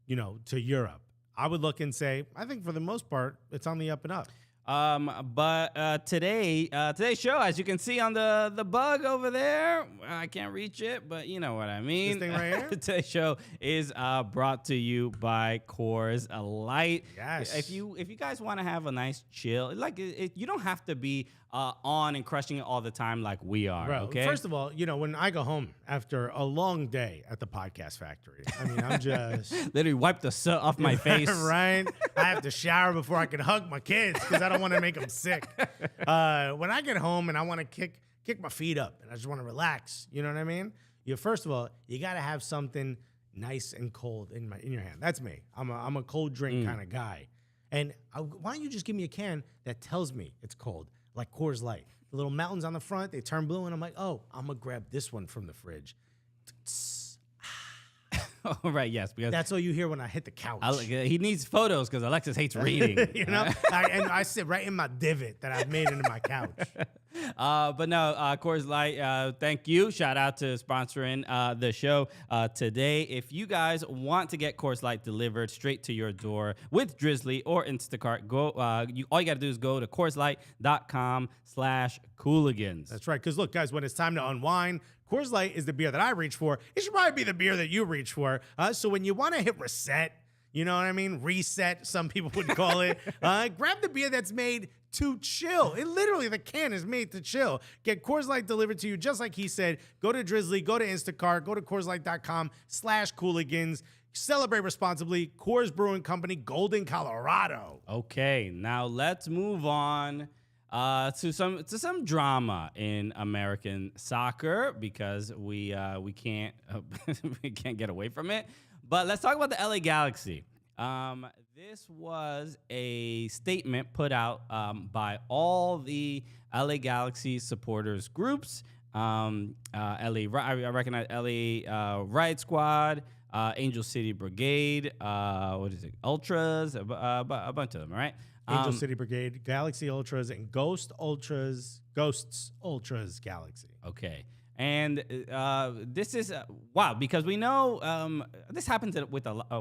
to Europe. I would look and say, I think for the most part, it's on the up and up. But today's show, as you can see on the bug over there, I can't reach it, but you know what I mean. This thing right here? Today's show is brought to you by Coors Light. Yes. If you guys want to have a nice chill, you don't have to be on and crushing it all the time like we are. Bro, okay. First of all, when I go home after a long day at the podcast factory, I mean, I'm just literally wipe the soot off my face. Right. I have to shower before I can hug my kids because I don't want to make them sick. When I get home and I want to kick my feet up and I just want to relax, you know what I mean? First of all, you got to have something nice and cold in your hand. That's me. I'm a cold drink kind of guy. And why don't you just give me a can that tells me it's cold, like Coors Light? The little mountains on the front, they turn blue, and I'm like, oh, I'm going to grab this one from the fridge. Oh, right, yes. Because that's all you hear when I hit the couch. He needs photos because Alexis hates reading. And I sit right in my divot that I've made into my couch. But no, Coors Light, thank you. Shout out to sponsoring the show today. If you guys want to get Coors Light delivered straight to your door with Drizzly or Instacart, all you got to do is go to CoorsLight.com/Cooligans. That's right. Because look, guys, when it's time to unwind, Coors Light is the beer that I reach for. It should probably be the beer that you reach for. So when you want to hit reset, you know what I mean? Reset, some people would call it. Grab the beer that's made to chill. The can is made to chill. Get Coors Light delivered to you just like he said. Go to Drizzly, go to Instacart, go to CoorsLight.com/Cooligans. Celebrate responsibly. Coors Brewing Company, Golden, Colorado. Okay, now let's move on to some drama in American soccer because we can't we can't get away from it. But let's talk about the LA Galaxy. This was a statement put out by all the LA Galaxy supporters groups. I recognize LA Riot Squad, Angel City Brigade, Ultras, a bunch of them, all right? Angel City Brigade, Galaxy Ultras, and Ghosts Ultras Galaxy. Okay. And this is wow, because we know this happens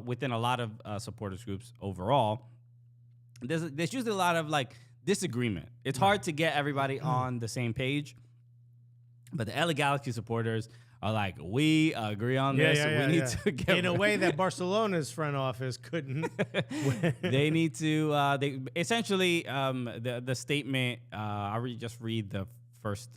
within a lot of supporters groups overall. There's usually a lot of like disagreement. It's hard to get everybody on the same page. But the LA Galaxy supporters are like, we agree on this. We need to get in a way that Barcelona's front office couldn't. They need to. They essentially the statement. I'll just read the first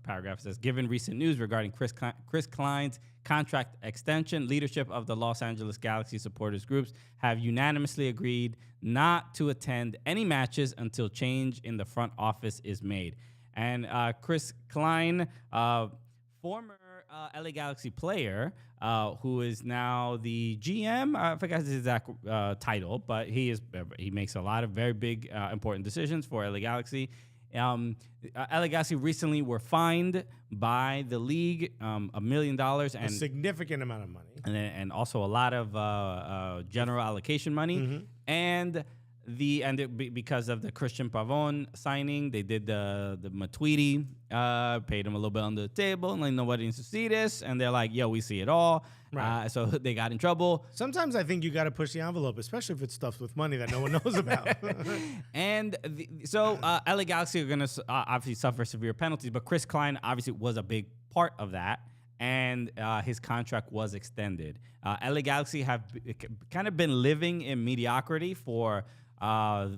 paragraph. It says, given recent news regarding Chris Klein's contract extension, leadership of the Los Angeles Galaxy supporters groups have unanimously agreed not to attend any matches until change in the front office is made. And Chris Klein, former LA Galaxy player, who is now the GM. I forgot his exact title, but he makes a lot of very big, important decisions for LA Galaxy. LA Galaxy recently were fined by the league $1 million and a significant amount of money, and also a lot of general allocation money, and because of the Christian Pavon signing, they did the Matuidi, paid him a little bit under the table, and like, nobody needs to see this, and they're like, yo, we see it all. Right. So they got in trouble. Sometimes I think you got to push the envelope, especially if it's stuff with money that no one knows about. And so LA Galaxy are going to obviously suffer severe penalties, but Chris Klein obviously was a big part of that, and his contract was extended. LA Galaxy have kind of been living in mediocrity for I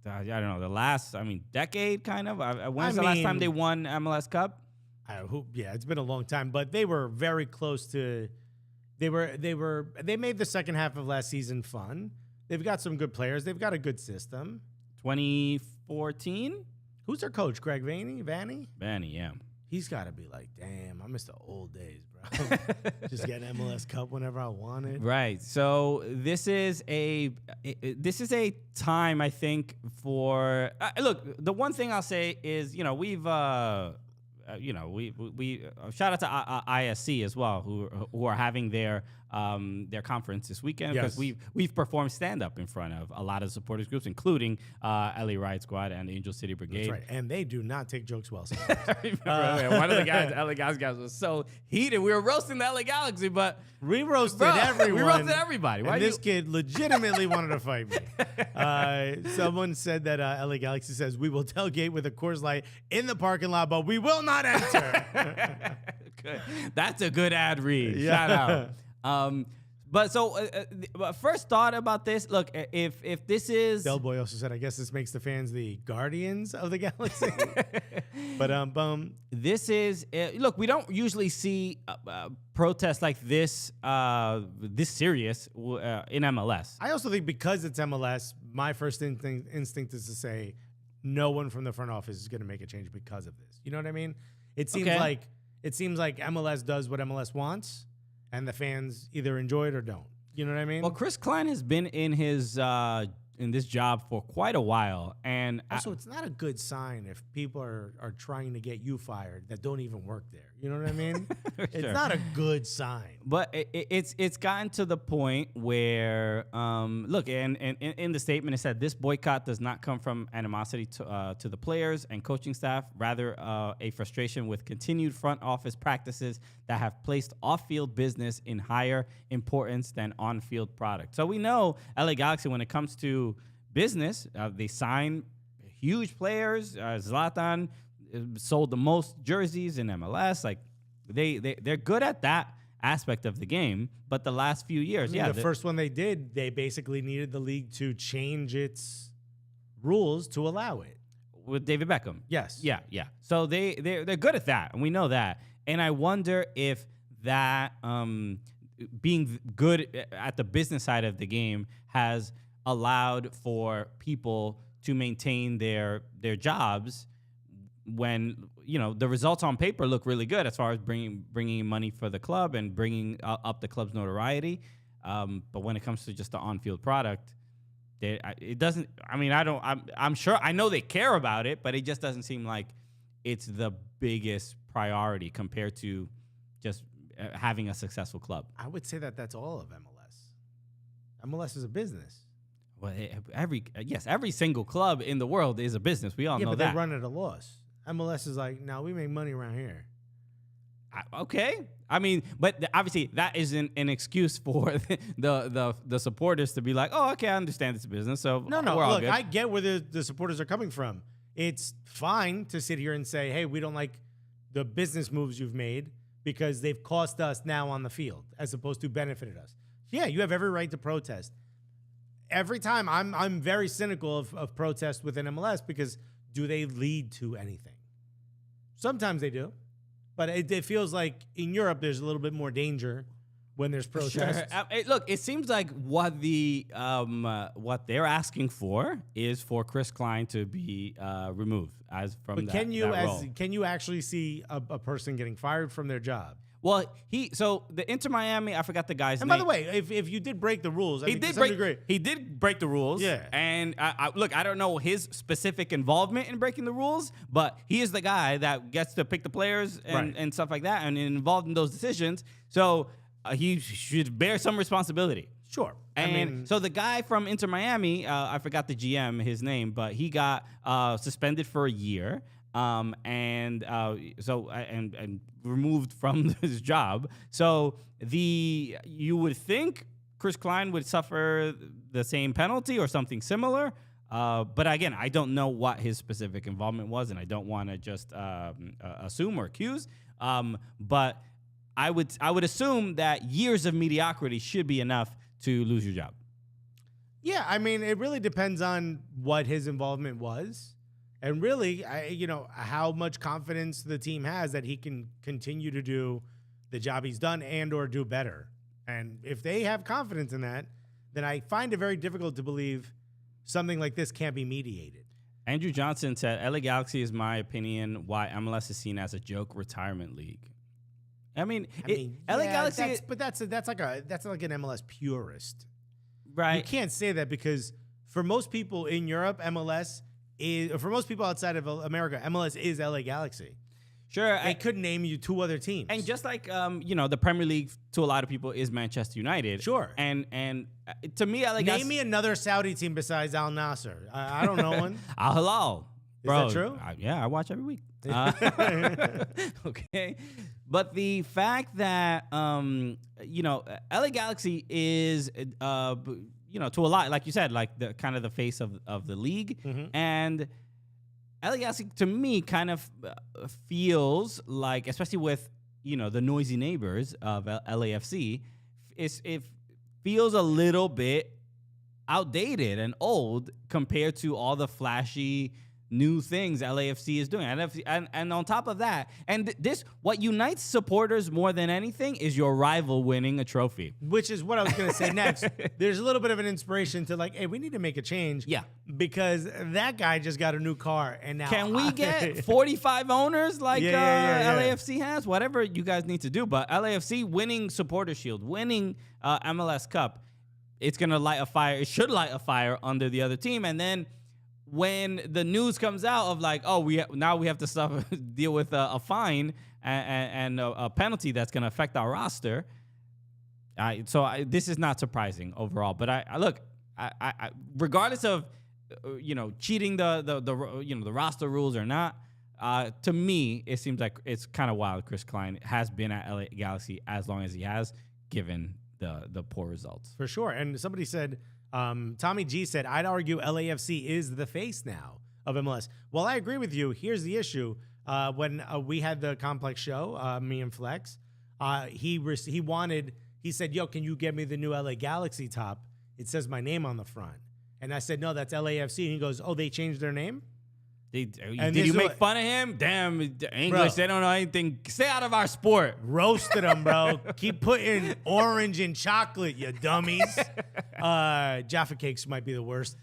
don't know, the last, decade kind of. When's the last time they won MLS Cup? It's been a long time, but they were very close to. They made the second half of last season fun. They've got some good players. They've got a good system. 2014. Who's their coach? Greg Vanny? Vanny, yeah. He's got to be like, damn, I miss the old days, bro. Just get an MLS Cup whenever I wanted. Right. So this is a time, I think, for look. The one thing I'll say is, we've we shout out to ISC as well, who are having their conference this weekend, because we've performed stand up in front of a lot of supporters groups, including LA Riot Squad and Angel City Brigade. That's right, and they do not take jokes well. One of the guys, LA guys, was so heated. We were roasting the LA Galaxy, but we roasted everyone. We roasted everybody. And this kid legitimately wanted to fight me. Someone said that LA Galaxy says, we will tailgate with a Coors Light in the parking lot, but we will not enter. Good. That's a good ad read. Yeah. Shout out. First thought about this. Look, if this is Del Boy also said, I guess this makes the fans the guardians of the galaxy. But this is look. We don't usually see protests like this this serious in MLS. I also think because it's MLS, my first instinct is to say no one from the front office is going to make a change because of this. You know what I mean? It seems like MLS does what MLS wants, and the fans either enjoy it or don't. You know what I mean? Well, Chris Klein has been in his in this job for quite a while, and also it's not a good sign if people are trying to get you fired that don't even work there. You know what I mean? Sure. It's not a good sign. But it's gotten to the point where look, and in the statement it said this boycott does not come from animosity to the players and coaching staff, rather a frustration with continued front office practices that have placed off-field business in higher importance than on-field product. So we know LA Galaxy, when it comes to business, they sign huge players. Zlatan sold the most jerseys in MLS. Like they're good at that aspect of the game. But the last few years, the first one they did, they basically needed the league to change its rules to allow it. With David Beckham. Yes. Yeah. So they're good at that, and we know that. And I wonder if that being good at the business side of the game has allowed for people to maintain their jobs when the results on paper look really good as far as bringing money for the club and bringing up the club's notoriety. But when it comes to just the on-field product, it doesn't. I'm sure. I know they care about it, but it just doesn't seem like it's the biggest priority compared to just having a successful club. I would say that that's all of MLS. MLS is a business. Well, every single club in the world is a business. We all Yeah, know but that. they run at a loss. MLS is like, no, we make money around here. Okay. I mean, but obviously that isn't an excuse for the supporters to be like, oh, okay, I understand it's a business, so No, we're all look, good. I get where the supporters are coming from. It's fine to sit here and say, hey, we don't like the business moves you've made because they've cost us now on the field as opposed to benefited us. Yeah, you have every right to protest. Every time I'm very cynical of protests within MLS because do they lead to anything? Sometimes they do. But it feels like in Europe there's a little bit more danger when there's protests. Sure. Look, it seems like what they're asking for is for Chris Klein to be removed from that role. Can you actually see a person getting fired from their job? Well, so the Inter Miami, I forgot the guy's name. And by the way, if you did break the rules, he did break the rules. Yeah. And look, I don't know his specific involvement in breaking the rules, but he is the guy that gets to pick the players and stuff like that and involved in those decisions. So he should bear some responsibility. Sure. So the guy from Inter Miami, I forgot the GM, his name, but he got suspended for a year. And removed from his job. So you would think Chris Klein would suffer the same penalty or something similar. But again, I don't know what his specific involvement was, and I don't want to just assume or accuse. But I would assume that years of mediocrity should be enough to lose your job. Yeah, I mean, it really depends on what his involvement was. And really, how much confidence the team has that he can continue to do the job he's done and or do better. And if they have confidence in that, then I find it very difficult to believe something like this can't be mediated. Andrew Johnson said, LA Galaxy is my opinion why MLS is seen as a joke retirement league. LA Galaxy... That's like an MLS purist. Right. You can't say that because for most people in Europe, for most people outside of America, MLS is LA Galaxy. Sure. I could name you two other teams. And just like, the Premier League to a lot of people is Manchester United. Sure. And to me, LA Galaxy... Name me another Saudi team besides Al Nasser. I don't know one. Al Hilal. Bro, is that true? I watch every week. Okay. But the fact that, LA Galaxy is... to a lot, like you said, like the kind of the face of the league. Mm-hmm. And LA Galaxy, to me, kind of feels like, especially with, the noisy neighbors of LAFC, it feels a little bit outdated and old compared to all the flashy new things LAFC is doing. And on top of that, and what unites supporters more than anything is your rival winning a trophy. Which is what I was going to say next. There's a little bit of an inspiration to like, hey, we need to make a change. Yeah. Because that guy just got a new car and now... Can we get 45 owners like LAFC has? Whatever you guys need to do. But LAFC winning Supporter Shield, winning MLS Cup, it's going to light a fire. It should light a fire under the other team. And then when the news comes out of like, oh, we have to deal with a fine and a penalty that's going to affect our roster. This is not surprising overall. But I regardless of cheating the roster rules or not, to me it seems like it's kind of wild. Chris Klein has been at LA Galaxy as long as he has, given the poor results. For sure. And somebody said. Tommy G said, I'd argue LAFC is the face now of MLS. Well, I agree with you. Here's the issue. When we had the Complex show, me and Flex, he said, yo, can you get me the new LA Galaxy top? It says my name on the front. And I said, no, that's LAFC. And he goes, oh, they changed their name? Did you make fun of him? Damn, English, bro. They don't know anything. Stay out of our sport. Roasted them, bro. Keep putting orange in chocolate, you dummies. Jaffa Cakes might be the worst.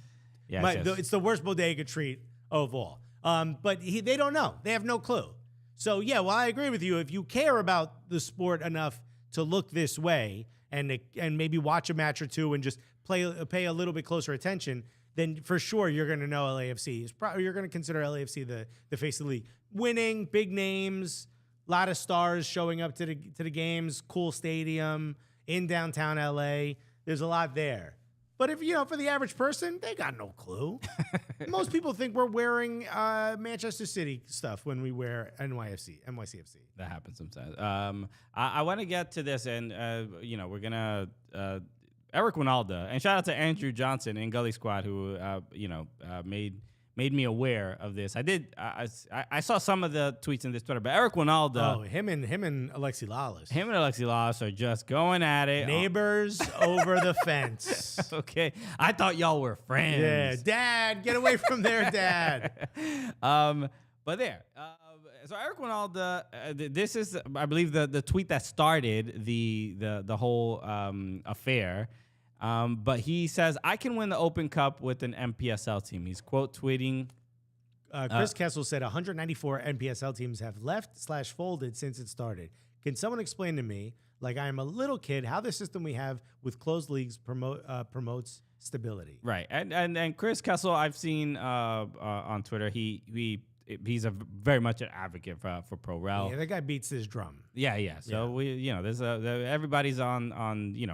Yeah, it's the worst bodega treat of all. But they don't know. They have no clue. So, yeah, well, I agree with you. If you care about the sport enough to look this way and maybe watch a match or two and just pay a little bit closer attention, then for sure you're going to know LAFC. You're going to consider LAFC the face of the league. Winning, big names, a lot of stars showing up to the games, cool stadium in downtown LA. There's a lot there. But if for the average person, they got no clue. Most people think we're wearing Manchester City stuff when we wear NYCFC. That happens sometimes. I want to get to this, and we're gonna Eric Winalda, and shout out to Andrew Johnson in Gully Squad who made me aware of this. I saw some of the tweets in this Twitter, but Eric Winalda, him and Alexi Lawless. Him and Alexi Lawless are just going at it. Neighbors over the fence. Okay, I thought y'all were friends. Yeah, Dad, get away from there, Dad. But there. So Eric Winalda, this is, I believe, the tweet that started the whole affair. But he says, I can win the Open Cup with an NPSL team. He's quote tweeting. Chris Kessel said 194 NPSL teams have left/folded since it started. Can someone explain to me, like I am a little kid, how the system we have with closed leagues promotes stability? Right. And Chris Kessel, I've seen on Twitter, he's a very much an advocate for pro rel. Yeah, that guy beats his drum. Yeah. So there's everybody's on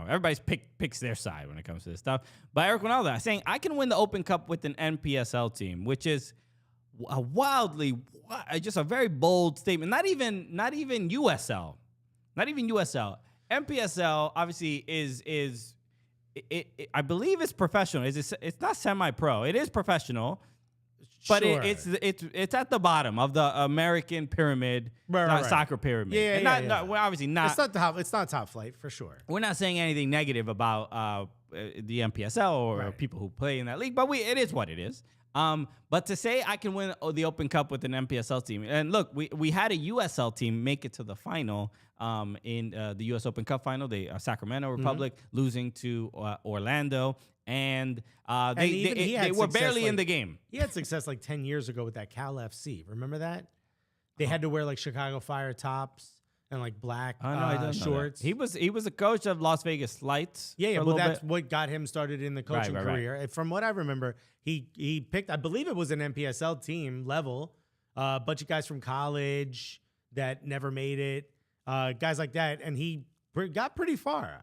everybody's picks their side when it comes to this stuff. But Eric Winalda saying I can win the Open Cup with an NPSL team, which is just a very bold statement. Not even USL, NPSL obviously is I believe it's professional. It's not semi-pro. It is professional. But sure. it's at the bottom of the American pyramid, right. soccer pyramid. Yeah. Well, obviously not. It's not top flight for sure. We're not saying anything negative about the NPSL or people who play in that league, but it is what it is. But to say I can win the Open Cup with an NPSL team, and look, we had a USL team make it to the final in the US Open Cup final. They Sacramento Republic losing to Orlando. And they were barely in the game. He had success like 10 years ago with that Cal FC. Remember that? They had to wear like Chicago Fire tops and like black shorts. He was a coach of Las Vegas Lights. Yeah. Well, that's what got him started in the coaching career. Right. From what I remember, he picked, I believe it was an NPSL team level, a bunch of guys from college that never made it, guys like that, and he got pretty far.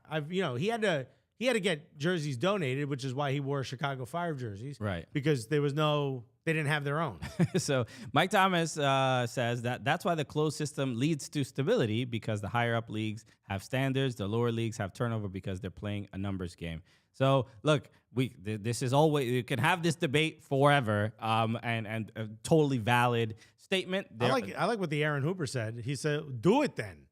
He had to get jerseys donated, which is why he wore Chicago Fire jerseys. Right. Because they didn't have their own. So Mike Thomas says that's why the closed system leads to stability, because the higher up leagues have standards, the lower leagues have turnover because they're playing a numbers game. So look, this is always, you can have this debate forever, and a totally valid statement. I like what the Aaron Hooper said. He said, "Do it then."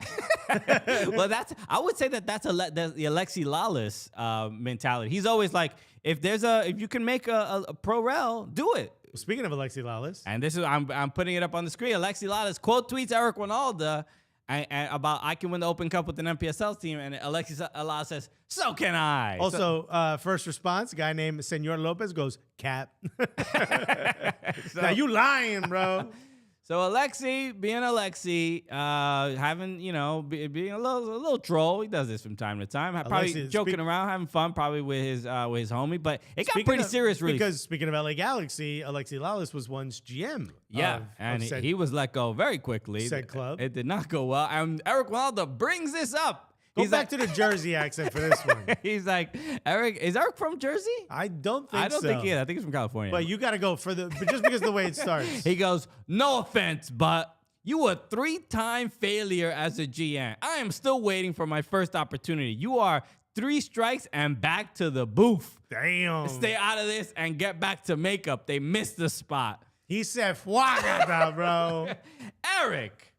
Well, I would say that's the Alexi Lawless mentality. He's always like, if you can make a pro rel, do it. Speaking of Alexi Lawless, and this is I'm putting it up on the screen. Alexi Lawless quote tweets Eric Winalda and about I can win the Open Cup with an NPSL team, and Alexi Lawless says, "So can I." Also, first response, a guy named Senor Lopez goes, "Cap." Now you lying, bro. So Alexi, being Alexi, being a little troll. He does this from time to time. Probably joking around, having fun, probably with his homie. But it got pretty serious, really. Because speaking of LA Galaxy, Alexi Lawless was once GM. And he was let go very quickly. Said club. It did not go well. And Eric Winalda brings this up. Go back to the Jersey accent for this one. He's like, is Eric from Jersey? I don't think so. I don't think he is. I think he's from California. But you got to go just because of the way it starts. He goes, no offense, but you were a 3-time failure as a GM. I am still waiting for my first opportunity. You are 3 strikes and back to the booth. Damn. Stay out of this and get back to makeup. They missed the spot. He said, "Fuagata, bro." Eric.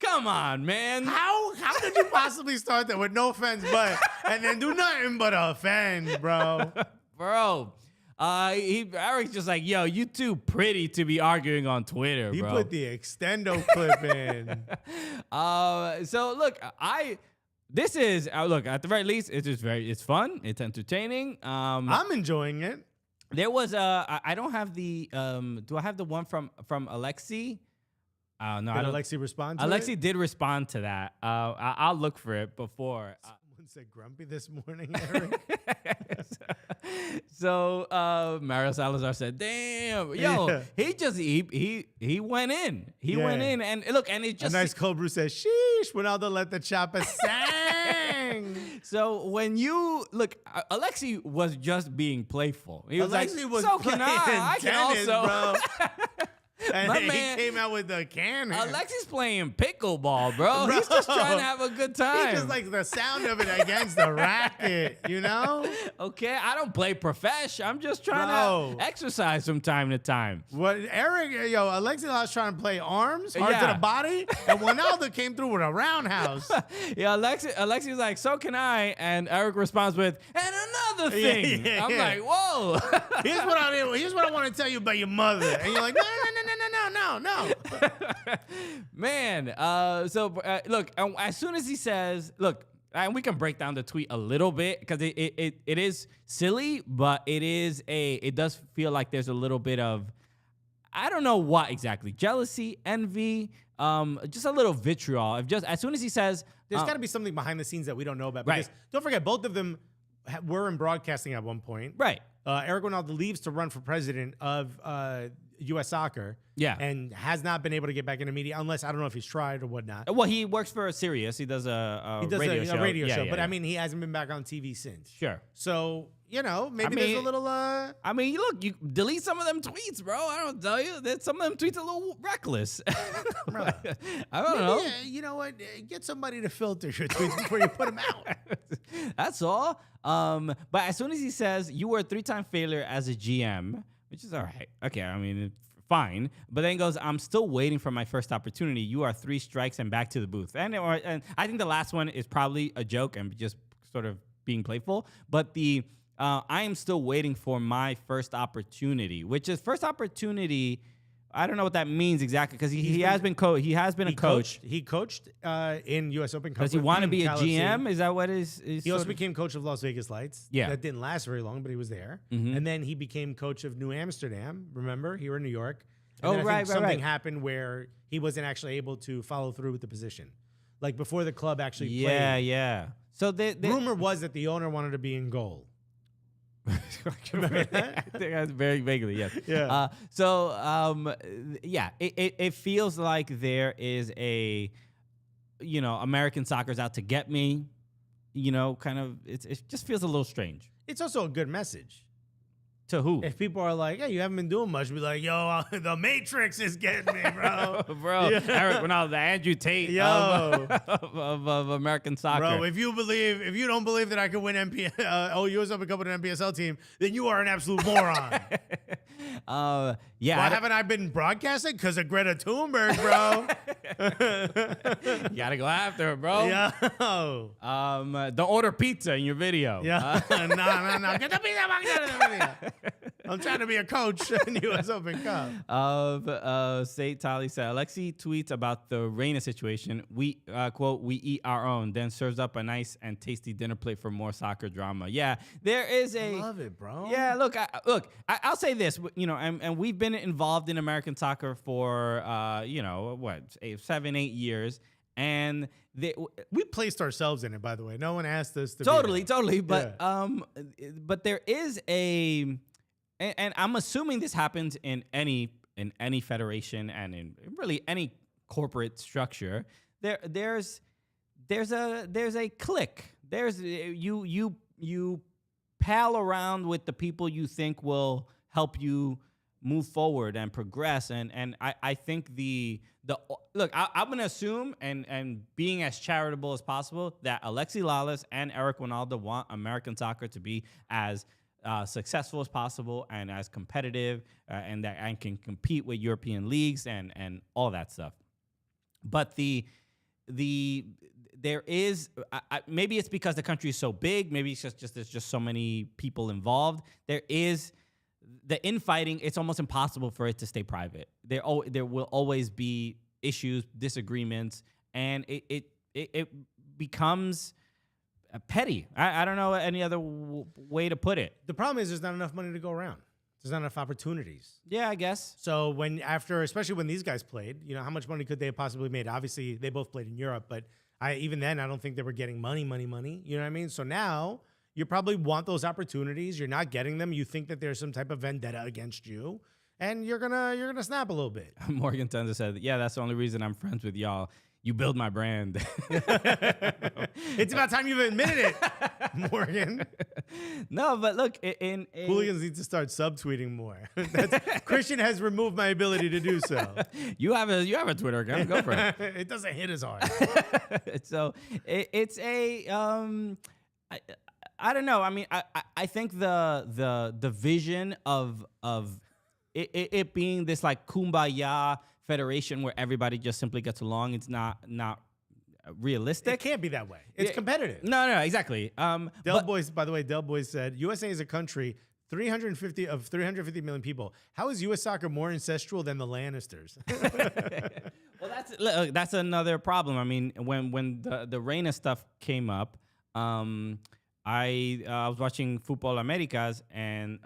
Come on, man. How did you possibly start that with no offense, but and then do nothing but offend, bro? Bro, Eric's just like, yo, you too pretty to be arguing on Twitter, He bro. put the extendo clip in. So look, this is at the very least, it's fun, it's entertaining. I'm enjoying it. There was I don't have the do I have the one from Alexi? No, Did I don't. Alexi respond to it? Alexi did respond to that. I'll look for it before. Someone said grumpy this morning, Eric. So Mario Salazar said, "Damn, yo, he went in. He went in, and look, and it just a nice cold brew says, 'Sheesh,' when Aldo let the chopper sang." So when you look, Alexi was just being playful. He was Alexi like, was "So can I? I can tennis, also." bro. And My he man- came out with the can. Alexi's playing pickleball, bro. He's just trying to have a good time. He just likes the sound of it against the racket, you know? Okay, I don't play profesh. I'm just trying Bro. to exercise from time to time. What Alexi was trying to play arms, hard to Yeah. the body, and Ronaldo came through with a roundhouse. Yeah, Alexi's like, "So can I?" And Eric responds with, "And another thing." Yeah, I'm yeah. like, "Whoa." Here's what I want to tell you about your mother. And you're like, no. Man, look, as soon as he says, look, and we can break down the tweet a little bit because it is silly, but it does feel like there's a little bit of, I don't know what exactly, jealousy, envy, just a little vitriol. As soon as he says, There's got to be something behind the scenes that we don't know about. Right. Because don't forget, both of them were in broadcasting at one point. right. Eric Ronaldo leaves to run for president of U.S. Soccer. Yeah. And has not been able to get back into media unless, I don't know if he's tried or whatnot. Well, he works for Sirius. He does a radio show. a radio Yeah, show. yeah, But yeah. I mean, he hasn't been back on TV since. Sure. So, maybe mean, there's a little... I mean, look, you delete some of them tweets, bro. I don't tell you that some of them tweets are a little reckless. I don't know. Yeah, you know what? Get somebody to filter your tweets before you put them out. That's all. But as soon as he says you were a 3-time failure as a GM, which is all right. Okay, I mean, fine. But then he goes, I'm still waiting for my first opportunity. You are 3 strikes and back to the booth. And I think the last one is probably a joke and just sort of being playful. But I am still waiting for my first opportunity, which is first opportunity. I don't know what that means exactly because he has been a coach. He coached in U.S. Open Cup. Does he want to be a Calcio. GM? Is that what is? He also became coach of Las Vegas Lights. Yeah. That didn't last very long, but he was there. Mhm. And then he became coach of New Amsterdam, remember, here in New York. And Oh, then I right. think something happened where he wasn't actually able to follow through with the position. Like before the club actually played. Yeah. So Rumor was that the owner wanted to be in goal. Remember that? I think that's very vaguely, yes. Yeah. It feels like there is American soccer's out to get me. Kind of, it just feels a little strange. It's also a good message. To who? If people are like, hey, you haven't been doing much, be like, yo, the Matrix is getting me, bro. Bro, Yeah. Eric Ronaldo, the Andrew Tate Yo. of American soccer. Bro, if you don't believe that I could win US Open Cup with an NWSL team, then you are an absolute moron. Yeah. Why haven't I been broadcasting? Because of Greta Thunberg, bro. You gotta go after her, bro. Yo. Don't order pizza in your video. Yeah. No. Get the pizza back out of the video. I'm trying to be a coach in US Open Cup. Saint Tali said, Alexi tweets about the Reina situation. We, quote, we eat our own, then serves up a nice and tasty dinner plate for more soccer drama. Yeah, there is I love it, bro. Yeah, I'll say this, and we've been involved in American soccer for, 7, 8 years. And We placed ourselves in it, by the way. No one asked us to totally. But but there is and I'm assuming this happens in any federation and in really any corporate structure. There's a clique. There's you pal around with the people you think will help you move forward and progress. And I think I'm going to assume and being as charitable as possible that Alexi Lalas and Eric Ronaldo want American soccer to be as successful as possible and as competitive and that I can compete with European leagues and all that stuff. But there is maybe it's because the country is so big. Maybe it's just there's just so many people involved. There is the infighting. It's almost impossible for it to stay private. There will always be issues, disagreements, and it becomes petty. I don't know any other way to put it. The problem is there's not enough money to go around. There's not enough opportunities. Yeah, I guess. So especially when these guys played, how much money could they have possibly made? Obviously, they both played in Europe, but even then, I don't think they were getting money. You know what I mean? So now you probably want those opportunities. You're not getting them. You think that there's some type of vendetta against you, and you're gonna snap a little bit. Morgan Tenza said, "Yeah, that's the only reason I'm friends with y'all. You build my brand. It's about time you've admitted it, Morgan. No, but look, in Hooligans need to start subtweeting more. Christian has removed my ability to do so. you have a Twitter account. Go for it. It doesn't hit as hard. So it's a I don't know. I mean, I think the vision of it being this like kumbaya federation where everybody just simply gets along, it's not realistic. It can't be that way. It's competitive. No, exactly. Del Boys, by the way, Del Boys said USA is a country 350 million people. How is U.S. soccer more ancestral than the Lannisters? Well, that's another problem. I mean, when the Reina stuff came up, I was watching Futbol Americas, and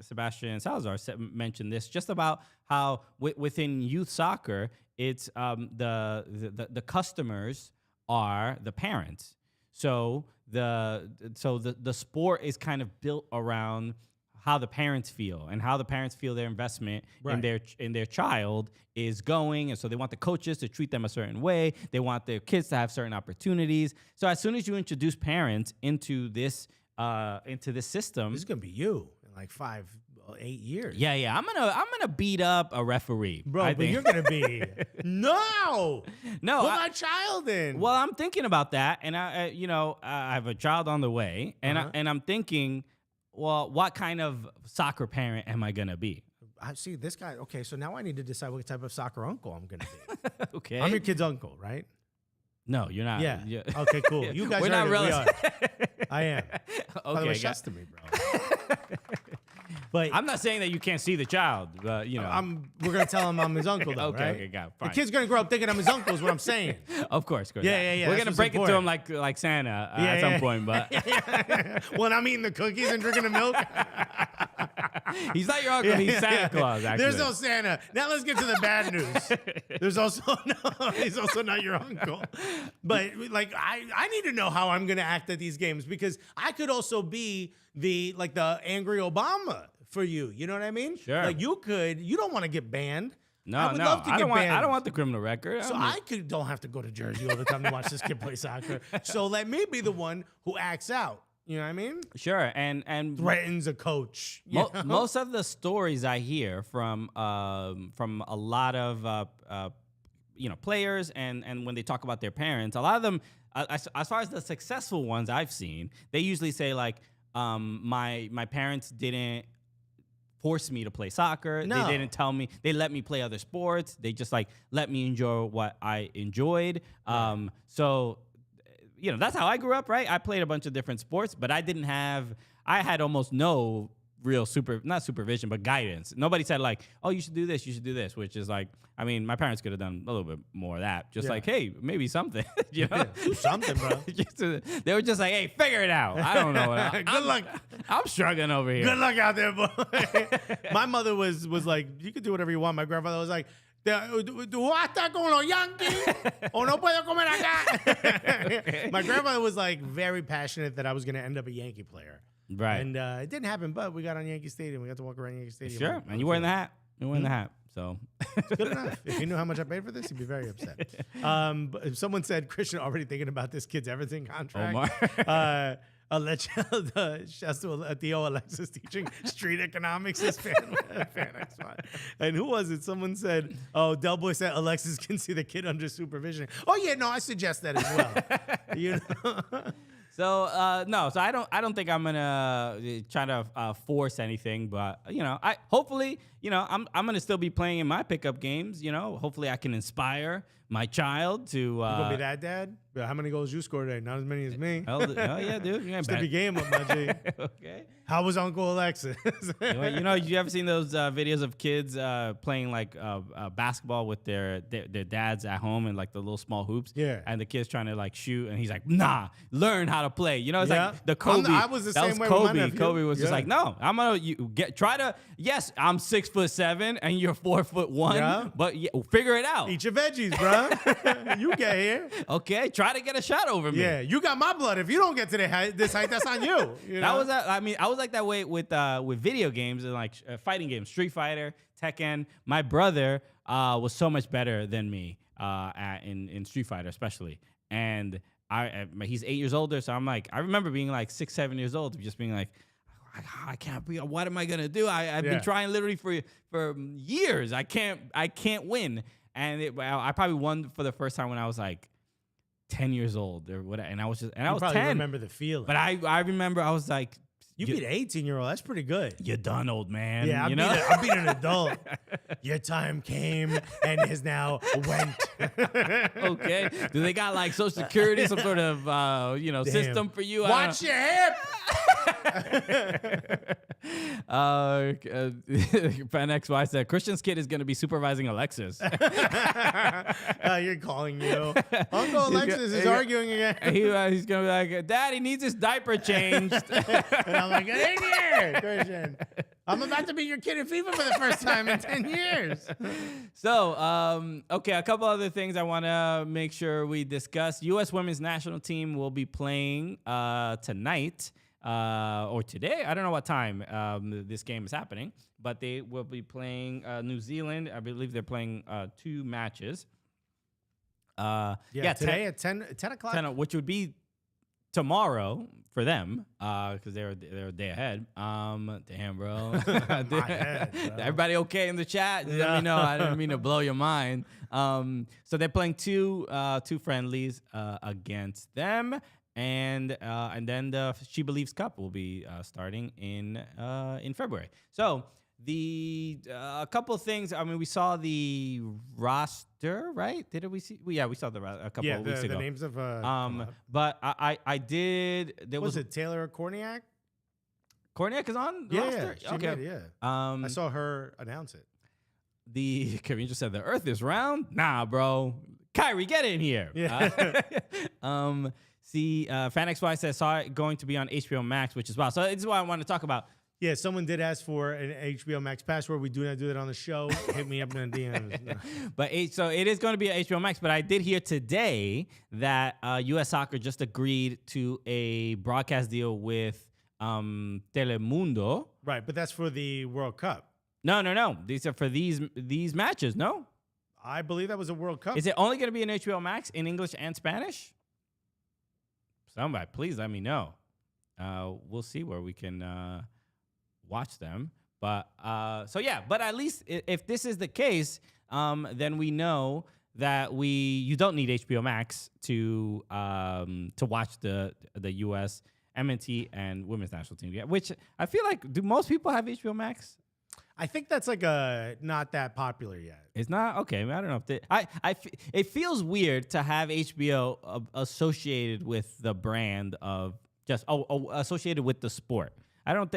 Sebastian Salazar mentioned this just about how within youth soccer, it's the customers are the parents. So the sport is kind of built around how the parents feel and how the parents feel their investment in their child is going. And so they want the coaches to treat them a certain way. They want their kids to have certain opportunities. So as soon as you introduce parents into this system, This is gonna be you in like 8 years. Yeah. I'm gonna beat up a referee, Bro, but you're gonna be no. Put my child in. Well, I'm thinking about that, and I have a child on the way, and I'm thinking, well, what kind of soccer parent am I gonna be? I see this guy. Okay, so now I need to decide what type of soccer uncle I'm gonna be. Okay, I'm your kid's uncle, right? No, you're not. Yeah. Okay, cool. You guys We're are not we are. I am. Okay, By the way, shouts to me, bro. But I'm not saying that you can't see the child, but we're gonna tell him I'm his uncle, though, right? Okay, got it. The Fine. kid's gonna grow up thinking I'm his uncle. Is what I'm saying. Of course, Yeah. We're That's gonna what's break it to him important. like Santa at some point, but When I'm eating the cookies and drinking the milk. he's not your uncle. He's Santa Claus. Actually, There's no Santa. Now let's get to the bad news. There's also he's also not your uncle. But like I need to know how I'm gonna act at these games, because I could also be the angry Obama for you. You know what I mean? Sure. Like you don't want to get banned. No, I would love to get banned. I don't want the criminal record. So don't have to go to Jersey all the time to watch this kid play soccer. So let me be the one who acts out. You know what I mean? Sure, and Threatens a coach. You know? most of the stories I hear from a lot of players, and when they talk about their parents, a lot of them, as far as the successful ones I've seen, they usually say like, my parents didn't force me to play soccer. No. They didn't tell me. They let me play other sports. They just like let me enjoy what I enjoyed. Right. So, that's how I grew up, right? I played a bunch of different sports, but I had almost no real not supervision, but guidance. Nobody said like, oh, you should do this, which is like, I mean, my parents could have done a little bit more of that. Just like, hey, maybe something, Do something, bro. They were just like, hey, figure it out. I don't know. Good luck. I'm struggling over here. Good luck out there, boy. My mother was like, you can do whatever you want. My grandfather was like, ¿tú vas a estar con los Yankees o no puedo comer acá? My grandfather was like very passionate that I was going to end up a Yankee player. Right. And it didn't happen, but we got on Yankee Stadium. We got to walk around Yankee Stadium. Sure. And you were in the hat. So it's good enough. If you knew how much I paid for this, you'd be very upset. But someone said, Christian already thinking about this kid's everything contract. Omar. Shouts to Theo Alexis teaching street economics is fan And who was it? Someone said, oh, Del Boy said Alexis can see the kid under supervision. Oh yeah, no, I suggest that as well. You know? So no, so I don't think I'm gonna try to force anything, but I hopefully I'm gonna still be playing in my pickup games. Hopefully I can inspire my child to. You gonna be that dad? How many goals you scored today? Not as many as me. Oh yeah, dude. You ain't Step bad. your game up, my G. Okay. How was Uncle Alexis? You ever seen those videos of kids playing like basketball with their dads at home in like the little small hoops? Yeah. And the kid's trying to like shoot, and he's like, "Nah, learn how to play." It's Yeah. like the Kobe. I was the that same was way with my Kobe. nephew. Kobe was just Yeah. like, "No, I'm gonna try to. Yes, I'm 6'7" and you're 4'1", Yeah. but figure it out. Eat your veggies, bro. You get here. Okay, try to get a shot over me. Yeah, you got my blood. If you don't get to this height, that's on you. That was I was like that way with video games and like fighting games, Street Fighter, Tekken. My brother was so much better than me. in Street Fighter especially. And he's 8 years older, so I'm like, I remember being like 6, 7 years old, just being like, I can't be. What am I gonna do? I've been trying literally for years. I can't win. And I probably won for the first time when I was like 10 years old or whatever. And I was just, and I was probably 10. Remember the feeling, But I remember I was like, you beat an 18-year-old. That's pretty good. you're done, old man. Yeah, I beat an adult. Your time came and has now went. Okay. Do they got like Social Security, some sort of system for you? Watch your hip. Fan XY said Christian's kid is going to be supervising Alexis. You're calling you. Uncle Alexis is arguing again. He's going to be like, Dad, he needs his diaper changed. And I'm like, get in here, Christian. I'm about to beat your kid in FIFA for the first time in 10 years. So, okay, a couple other things I want to make sure we discuss. U.S. women's national team will be playing tonight or today. I don't know what time this game is happening, but they will be playing New Zealand. I believe they're playing 2 matches. Today at 10 o'clock. 10, which would be tomorrow for them, because they're a day ahead. Damn, bro. My head, bro. Everybody okay in the chat? Let me know. I didn't mean to blow your mind. So they're playing two friendlies against them, and then the She Believes Cup will be starting in February. So a couple of things. I mean, we saw the roster, right? Did we see? We saw a couple of weeks ago. The names of but I did. Was it Taylor Korniak? Korniak is on the roster? She did, yeah. I saw her announce it. Kevin just said the Earth is round. Nah, bro. Kyrie, get in here. Yeah. Fan XY says saw it going to be on HBO Max, which is wow. So this is what I want to talk about. Yeah, someone did ask for an HBO Max password. We do not do that on the show. Hit me up in the DMs. No. But so it is going to be at HBO Max. But I did hear today that U.S. Soccer just agreed to a broadcast deal with Telemundo. Right, but that's for the World Cup. No. These are for these matches. No, I believe that was a World Cup. Is it only going to be in HBO Max in English and Spanish? Somebody, please let me know. We'll see where we can watch them. But but at least if this is the case, then we know that you don't need HBO Max to watch the U.S. MNT and women's national team. Yeah, which I feel like, do most people have HBO Max? I think that's like not that popular yet. It's not? Okay, I don't know if it feels weird to have HBO associated with the brand of just associated with the sport. I'm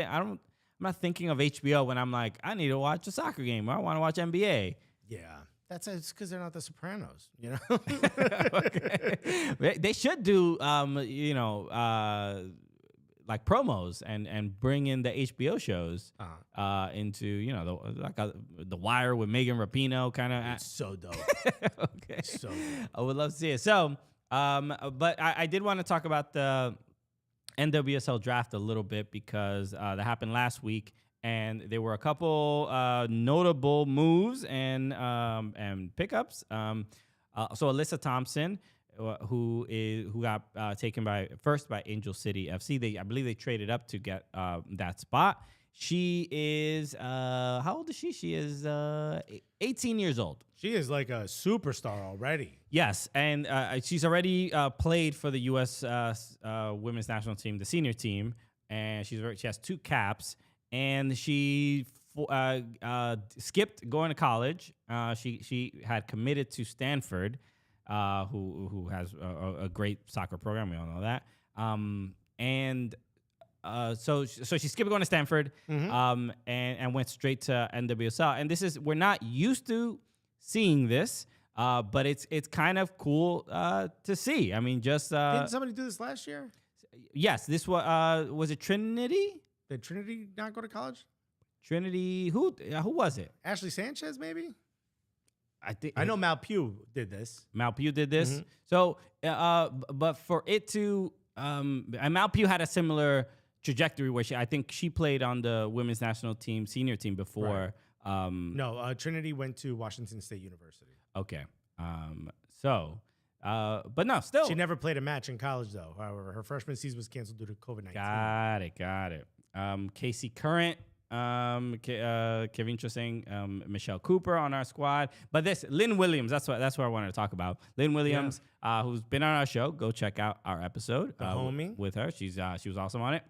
not thinking of HBO when I'm like, I need to watch a soccer game or I want to watch NBA. Yeah. It's because they're not the Sopranos, you know? Okay. They should do like promos and bring in the HBO shows into the Wire with Megan Rapinoe kind of. It's so dope. Okay, So dope. I would love to see it. So, but I did want to talk about the NWSL draft a little bit because that happened last week, and there were a couple notable moves and pickups. So Alyssa Thompson, who got taken by Angel City FC. I believe they traded up to get that spot. She is how old is she? She is 18 years old. She is like a superstar already. Yes, and she's already played for the U.S. Women's National Team, the senior team, and she has 2 caps. And she skipped going to college. She had committed to Stanford. Who has a great soccer program. We all know that. So she skipped going to Stanford, and went straight to NWSL. And we're not used to seeing this, but it's kind of cool to see. I mean, just didn't somebody do this last year? Yes, this was it Trinity? Did Trinity not go to college? Trinity, who was it? Ashley Sanchez, maybe. I know Malpew did this. Malpew did this. So, but for it to, and Malpew had a similar trajectory where I think she played on the women's national team, senior team before. Right. No, Trinity went to Washington State University. Okay. But no, still. She never played a match in college, though. However, her freshman season was canceled due to COVID-19. Got it. Casey Current, Kevin saying Michelle Cooper on our squad. But this Lynn Williams, that's what I wanted to talk about. Lynn Williams, who's been on our show. Go check out our episode homie with her. She was awesome on it.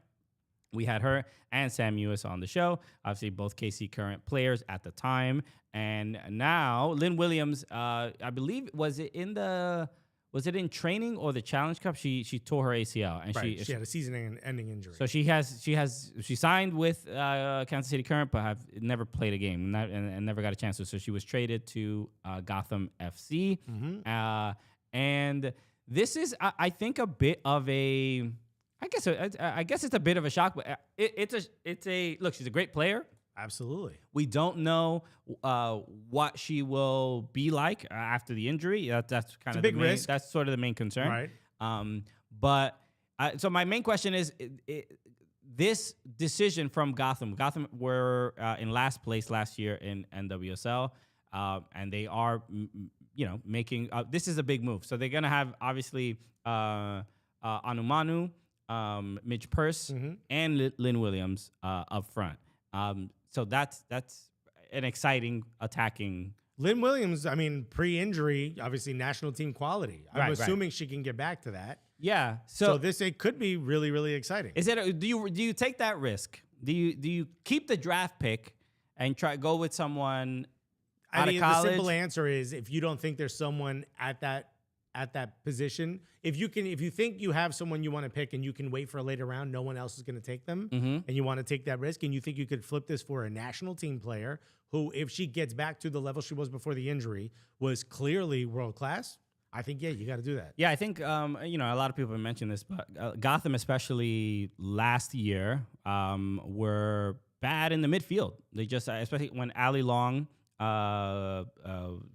We had her and Sam Ewis on the show. Obviously, both KC Current players at the time, and now Lynn Williams. I believe was it in training or the Challenge Cup? She tore her ACL and she had a season-ending injury. So she signed with Kansas City Current, but have never played a game and never got a chance to. So she was traded to Gotham FC, and this is I think a bit of a. I guess it's a bit of a shock, but it's a look. She's a great player. Absolutely. We don't know what she will be like after the injury. That's kind of big risk. That's sort of the main concern. Right. So my main question is this decision from Gotham. Gotham were in last place last year in NWSL, and they are making. This is a big move. So they're gonna have obviously Anumanu. Mitch Purse and Lynn Williams up front. So that's an exciting attacking. Lynn Williams, I mean, pre-injury, obviously national team quality. I'm assuming she can get back to that. Yeah. So it could be really, really exciting. Is it? Do you take that risk? Do you keep the draft pick and go with someone out of college? The simple answer is if you don't think there's someone at that position, if you think you have someone you want to pick and you can wait for a later round, no one else is going to take them, and you want to take that risk, and you think you could flip this for a national team player who, if she gets back to the level she was before the injury, was clearly world class, I think, you got to do that. Yeah, I think, a lot of people have mentioned this, but Gotham, especially last year, were bad in the midfield. They just, especially when Ali Long,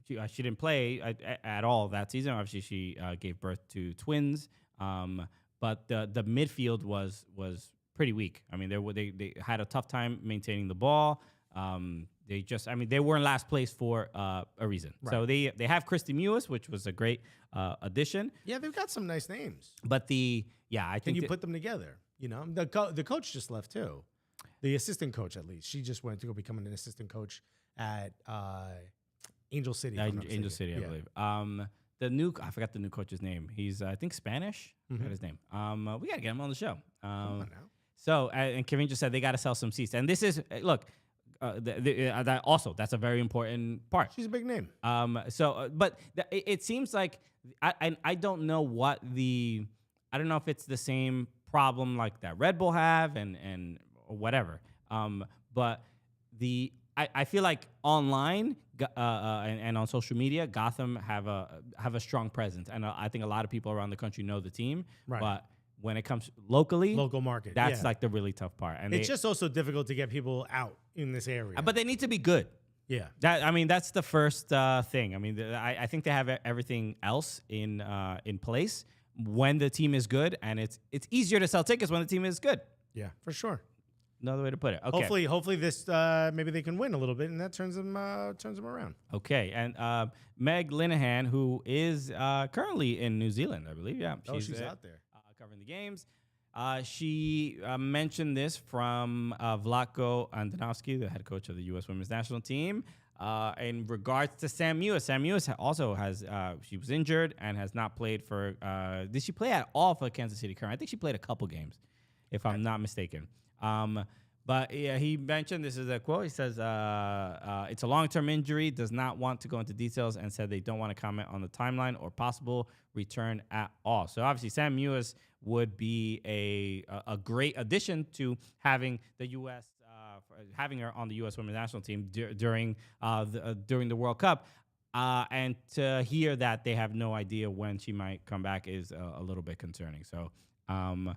she didn't play at all that season. Obviously, she gave birth to twins. But the midfield was pretty weak. I mean, they had a tough time maintaining the ball. They were in last place for a reason. Right. So they have Christy Mewis, which was a great addition. Yeah, they've got some nice names. But I think can you put them together? The coach just left too. The assistant coach, at least, she just went to go become an assistant coach at Angel City. Angel City, I believe. I forgot the new coach's name. He's I think Spanish. I forgot his name. We gotta get him on the show. Come on now. So and Kevin just said they gotta sell some seats, and this is look. That's a very important part. She's a big name. It seems like I don't know I don't know if it's the same problem like that Red Bull have and or whatever. But I feel like online and on social media, Gotham have a strong presence, and I think a lot of people around the country know the team. Right. But when it comes local market, that's like the really tough part. And it's just also difficult to get people out in this area. But they need to be good. Yeah. That's the first thing. I mean, I think they have everything else in place when the team is good, and it's easier to sell tickets when the team is good. Yeah, for sure. Another way to put it. Okay. Hopefully this maybe they can win a little bit, and that turns them around. Okay, and Meg Linehan, who is currently in New Zealand, I believe. Yeah, she's out there covering the games. She mentioned this from Vlatko Andonovski, the head coach of the U.S. Women's National Team, in regards to Sam Ewis. Sam Ewis also she was injured and has not played for. Did she play at all for Kansas City Current? I think she played a couple games, if I'm not mistaken. But yeah, he mentioned, this is a quote, he says, it's a long-term injury, does not want to go into details, and said they don't want to comment on the timeline or possible return at all. So obviously Sam Ewis would be a great addition to having the U.S., having her on the U.S. Women's National Team during the World Cup. And to hear that they have no idea when she might come back is a little bit concerning. So, my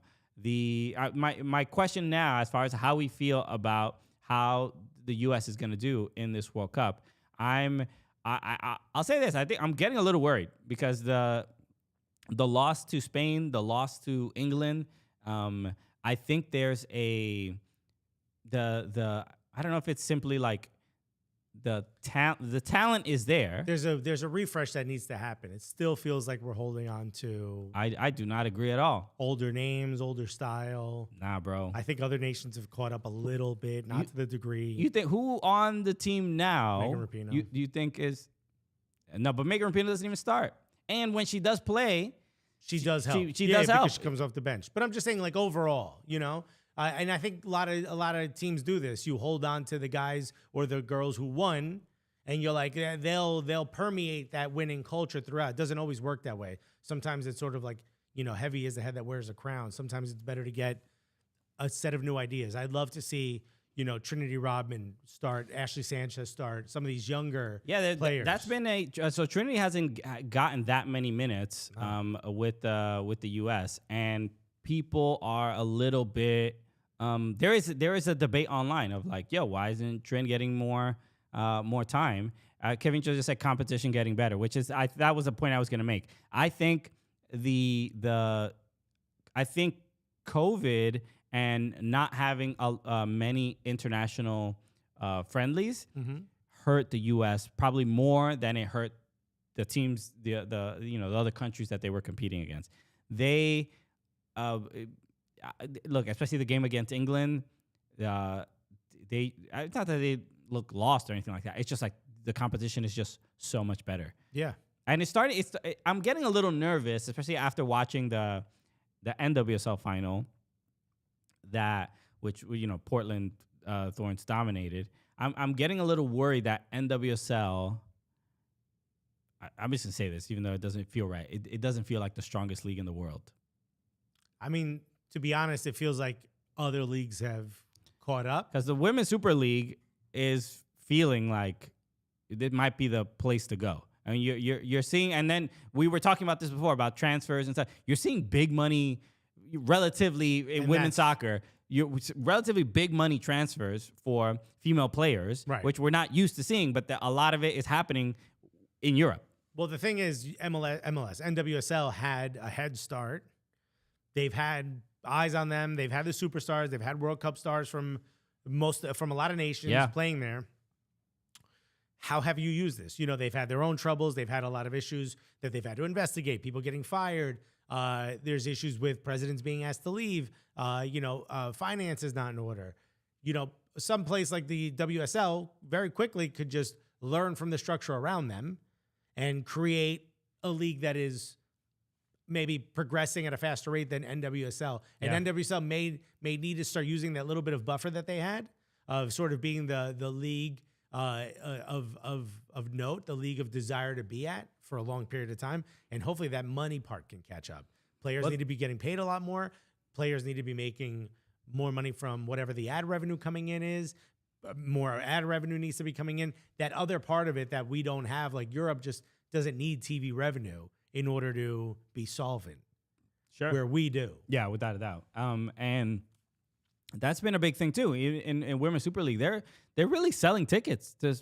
question now, as far as how we feel about how the U.S. is going to do in this World Cup, I'll say this: I think I'm getting a little worried because the loss to Spain, the loss to England, I think there's I don't know if it's simply like the talent is there. There's a refresh that needs to happen. It still feels like we're holding on to I do not agree at all. older names, older style. Nah, bro. I think other nations have caught up a little bit, not to the degree. You think who on the team now? Megan Rapinoe. You think is no, but Megan Rapinoe doesn't even start. And when she does play, she does help. She does help because she comes off the bench. But I'm just saying, like overall, and I think a lot of teams do this. You hold on to the guys or the girls who won, and you're like, they'll permeate that winning culture throughout. It doesn't always work that way. Sometimes it's sort of like, heavy is the head that wears a crown. Sometimes it's better to get a set of new ideas. I'd love to see, Trinity Rodman start, Ashley Sanchez start, some of these younger players. That's been so Trinity hasn't gotten that many minutes with the U.S. and people are a little bit. There is a debate online of like, yo, why isn't Trin getting more time? Kevin just said competition getting better, which is that was the point I was going to make. I think I think COVID and not having many international friendlies hurt the U.S. probably more than it hurt the teams, the other countries that they were competing against. They look, especially the game against England. It's not that they look lost or anything like that. It's just like the competition is just so much better. Yeah, and I'm getting a little nervous, especially after watching the NWSL final. Which Portland Thorns dominated. I'm getting a little worried that NWSL. I'm just gonna say this, even though it doesn't feel right. It doesn't feel like the strongest league in the world. I mean, to be honest, it feels like other leagues have caught up. Because the Women's Super League is feeling like it might be the place to go. I mean, you're seeing, and then we were talking about this before about transfers and stuff. You're seeing big money, relatively in women's soccer. Relatively big money transfers for female players, right, which we're not used to seeing, but a lot of it is happening in Europe. Well, the thing is, NWSL had a head start. They've had eyes on them. They've had the superstars. They've had World Cup stars from a lot of nations playing there. How have you used this? They've had their own troubles. They've had a lot of issues that they've had to investigate. People getting fired. There's issues with presidents being asked to leave. Finances not in order. Some place like the WSL very quickly could just learn from the structure around them and create a league that is maybe progressing at a faster rate than NWSL. And NWSL may need to start using that little bit of buffer that they had of sort of being the league of note, the league of desire to be at for a long period of time. And hopefully that money part can catch up. Players need to be getting paid a lot more. Players need to be making more money from whatever the ad revenue coming in is. More ad revenue needs to be coming in. That other part of it that we don't have, like Europe just doesn't need TV revenue in order to be solvent. Sure. Where we do. Yeah, without a doubt. And that's been a big thing too. In Women's Super League, they're really selling tickets to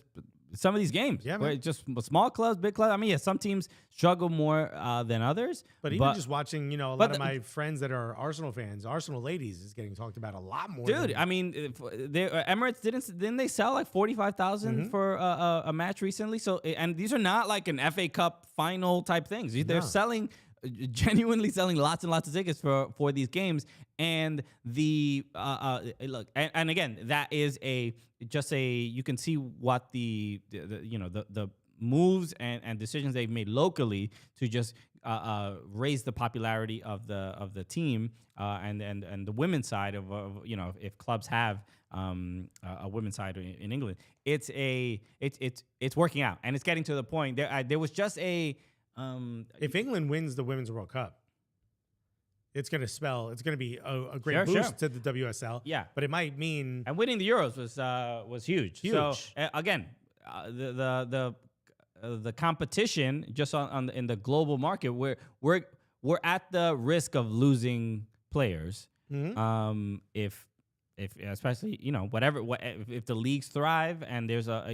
some of these games. Yeah, man. Just small clubs, big clubs. I mean, some teams struggle more than others. But even just watching, a lot of my friends that are Arsenal fans, Arsenal ladies is getting talked about a lot more. Dude, I mean, Emirates didn't they sell like 45,000 for a match recently? So, and these are not like an FA Cup final type things. They're genuinely selling lots and lots of tickets for these games. And look, and again, that is you can see what the moves and decisions they've made locally to just raise the popularity of the team and the women's side of if clubs have a women's side in England, it's working out and it's getting to the point. There was just if England wins the Women's World Cup, it's going to be a great boost to the WSL. Yeah. But it might mean... And winning the Euros was huge. So, again, the competition just in the global market, we're at the risk of losing players. Mm-hmm. If especially, if the leagues thrive and there's a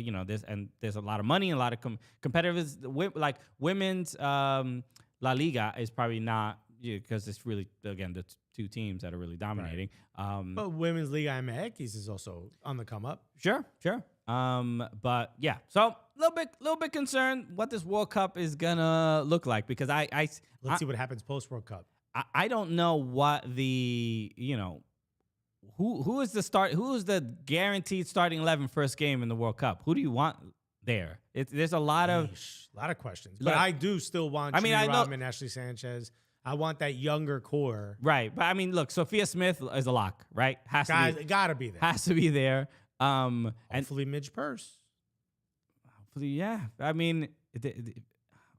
lot of money and a lot of competitors, like women's La Liga is probably not, because it's really, again, the two teams that are really dominating. Right. But Women's Liga MX is also on the come up. Sure. But yeah, so a little bit concerned what this World Cup is gonna look like because Let's see what happens post World Cup. I don't know what the who is the guaranteed starting 11 first game in the World Cup? Who do you want there? There's a lot of questions, but I do still want. I I know Rodman, Ashley Sanchez. I want that younger core, right? But I mean, look, Sophia Smith is a lock, right? Gotta be there. Has to be there. Hopefully, Midge Purse. Hopefully, yeah. I mean, there's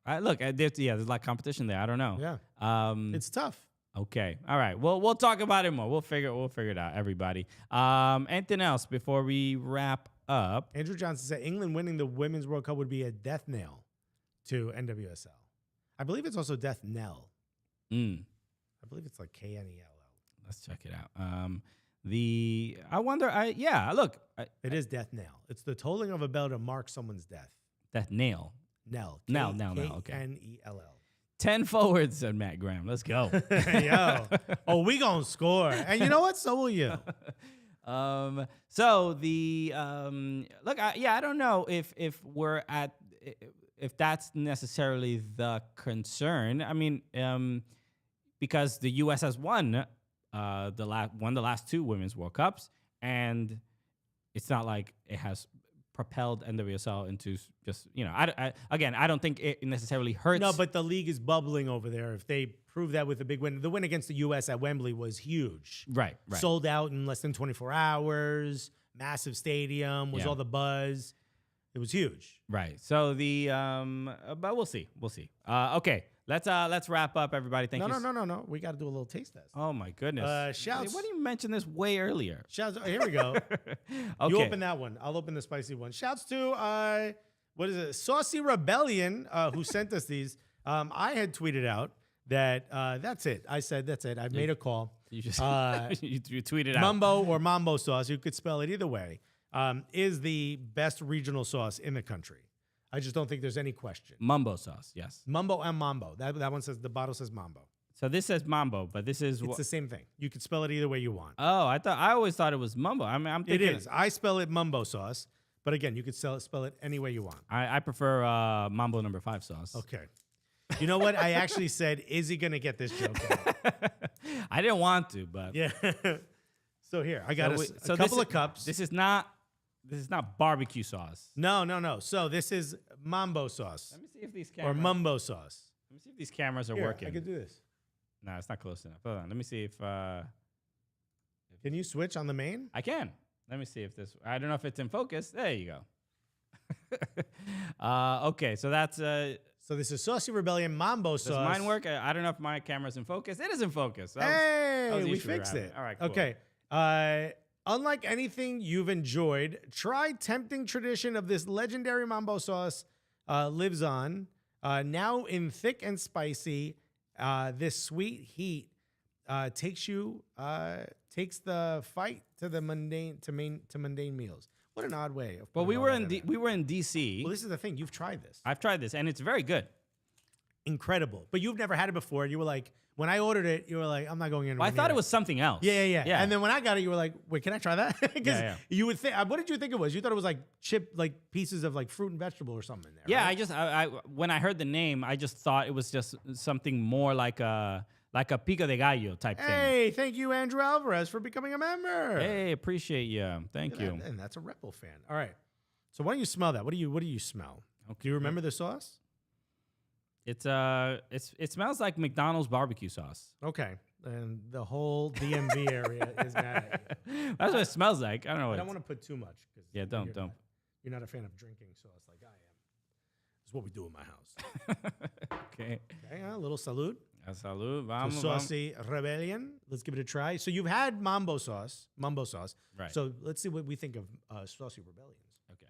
a lot of competition there. I don't know. Yeah. It's tough. Okay. All right. Well, we'll talk about it more. We'll figure it out, everybody. Anything else before we wrap up? Andrew Johnson said England winning the Women's World Cup would be a death knell to NWSL. I believe it's also death knell. I believe it's like KNELL. Let's check it out. It is death knell. It's the tolling of a bell to mark someone's death. Death nail. Knell. Okay. KNELL. 10 forwards, said Matt Graham. Let's go. Yo. Oh, we gonna score. And you know what? So will you. So the look, I don't know if we're at if that's necessarily the concern. I mean, because the U.S. has won the last two Women's World Cups, and it's not like it has propelled NWSL into just, I don't think it necessarily hurts. No, but the league is bubbling over there. If they prove that with a big win, the win against the U.S. at Wembley was huge. Right. Sold out in less than 24 hours, massive stadium, was all the buzz. It was huge. Right. So but we'll see. Okay. Let's wrap up, everybody. Thank you. No. We got to do a little taste test. Oh my goodness. Shouts. Why didn't you mention this way earlier? Shouts. Here we go. Okay. You open that one. I'll open the spicy one. Shouts to what is it? Saucy Rebellion, who sent us these. I had tweeted out that that's it. I said that's it. I've made a call. You just you tweeted out. Mumbo or Mambo sauce, you could spell it either way, is the best regional sauce in the country. I just don't think there's any question. Mumbo sauce, yes. Mumbo and Mambo. That one says, the bottle says Mambo. So this says Mambo, but this is... It's the same thing. You could spell it either way you want. Oh, I always thought it was Mumbo. I mean, I'm thinking... It is. I spell it Mumbo sauce, but again, you could spell it any way you want. I prefer Mambo number 5 sauce. Okay. You know what? I actually said, is he going to get this joke? I didn't want to, but... Yeah. So here, I got a couple of cups. This is not barbecue sauce. No. So this is Mambo sauce. Let me see if these cameras... Or Mumbo sauce. Let me see if these cameras are working. I can do this. No, it's not close enough. Hold on. Let me see if... Can you switch on the main? I can. Let me see if this... I don't know if it's in focus. There you go. Okay, so that's... So this is Saucy Rebellion Mambo sauce. Does mine work? I don't know if my camera's in focus. It is in focus. We fixed it. All right, cool. Okay. Unlike anything you've enjoyed, try tempting tradition of this legendary Mambo sauce lives on. Now in thick and spicy, this sweet heat takes the fight to the mundane meals. What an odd way of. Well, we were in DC. Well, this is the thing. You've tried this. I've tried this, and it's very good. Incredible. But you've never had it before. You were like, when I ordered it, you were like, I'm not going in. Well, I thought it was something else. Yeah. And then when I got it, you were like, wait, can I try that? Because you would think, what did you think it was? You thought it was like pieces of like fruit and vegetable or something in there. Yeah, right? I when I heard the name, I just thought it was just something more like a pico de gallo type thing. Hey, thank you, Andrew Alvarez, for becoming a member. Hey, appreciate you. Thank you. And that's a Rebel fan. All right. So why don't you smell that? What do you smell? Okay. Do you remember the sauce? It smells like McDonald's barbecue sauce. Okay. And the whole DMV area is mad at you. That's what it smells like. I don't know. I don't want to put too much. Yeah, don't. You're not a fan of drinking sauce like I am. It's what we do in my house. Okay. A little salute. Salud. Vamos, Saucy Rebellion. Let's give it a try. So you've had Mambo sauce. Right. So let's see what we think of Saucy Rebellions. Okay.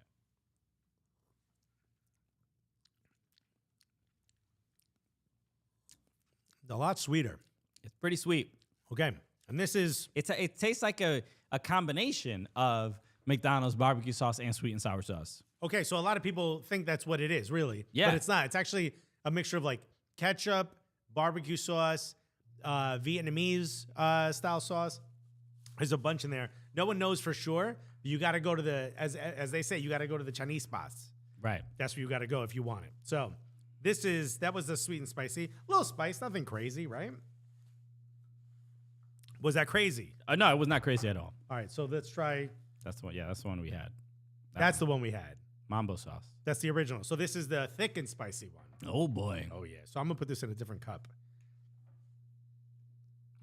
A lot sweeter. It's pretty sweet. Okay. And this is... It tastes like a combination of McDonald's barbecue sauce and sweet and sour sauce. Okay, so a lot of people think that's what it is, really. Yeah. But it's not. It's actually a mixture of like ketchup, barbecue sauce, Vietnamese style sauce. There's a bunch in there. No one knows for sure. you got to go to the, as they say, you got to go to the Chinese spots. Right. That's where you got to go if you want it. So that was the sweet and spicy. A little spice, nothing crazy, right? Was that crazy? No, it was not crazy at all. All right, so let's try. That's the one. Yeah, that's the one we had. That's the one we had. Mambo sauce. That's the original. So this is the thick and spicy one. Oh boy. Oh yeah. So I'm gonna put this in a different cup.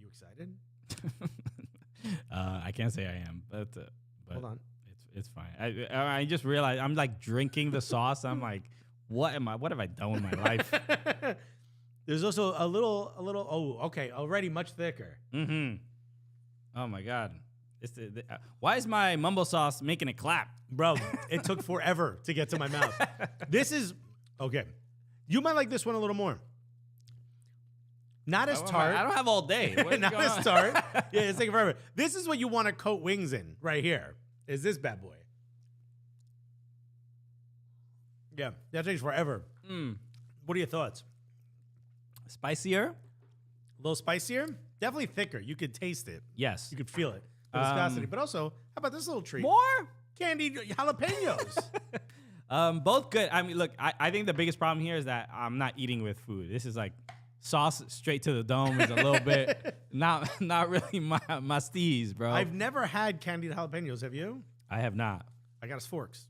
You excited? I can't say I am, but Hold on. it's fine. I just realized I'm like drinking the sauce. I'm like, what have I done with my life? There's also a little. Oh, okay. Already much thicker. Mm-hmm. Oh my God. Why is my mumbo sauce making it clap? Bro, it took forever to get to my mouth. This is okay. You might like this one a little more. Not as tart. I don't have all day. What is Not going as on? tart. Yeah, it's taking forever. This is what you want to coat wings in right here. Is this bad boy? Yeah, that takes forever. What are your thoughts? Spicier? A little spicier? Definitely thicker. You could taste it. Yes. You could feel it. The viscosity. But also, how about this little treat? More? Candied jalapenos. Both good. I mean, look, I think the biggest problem here is that I'm not eating with food. This is like sauce straight to the dome is a little bit not really my steez, bro. I've never had candied jalapenos. Have you? I have not. I got us forks.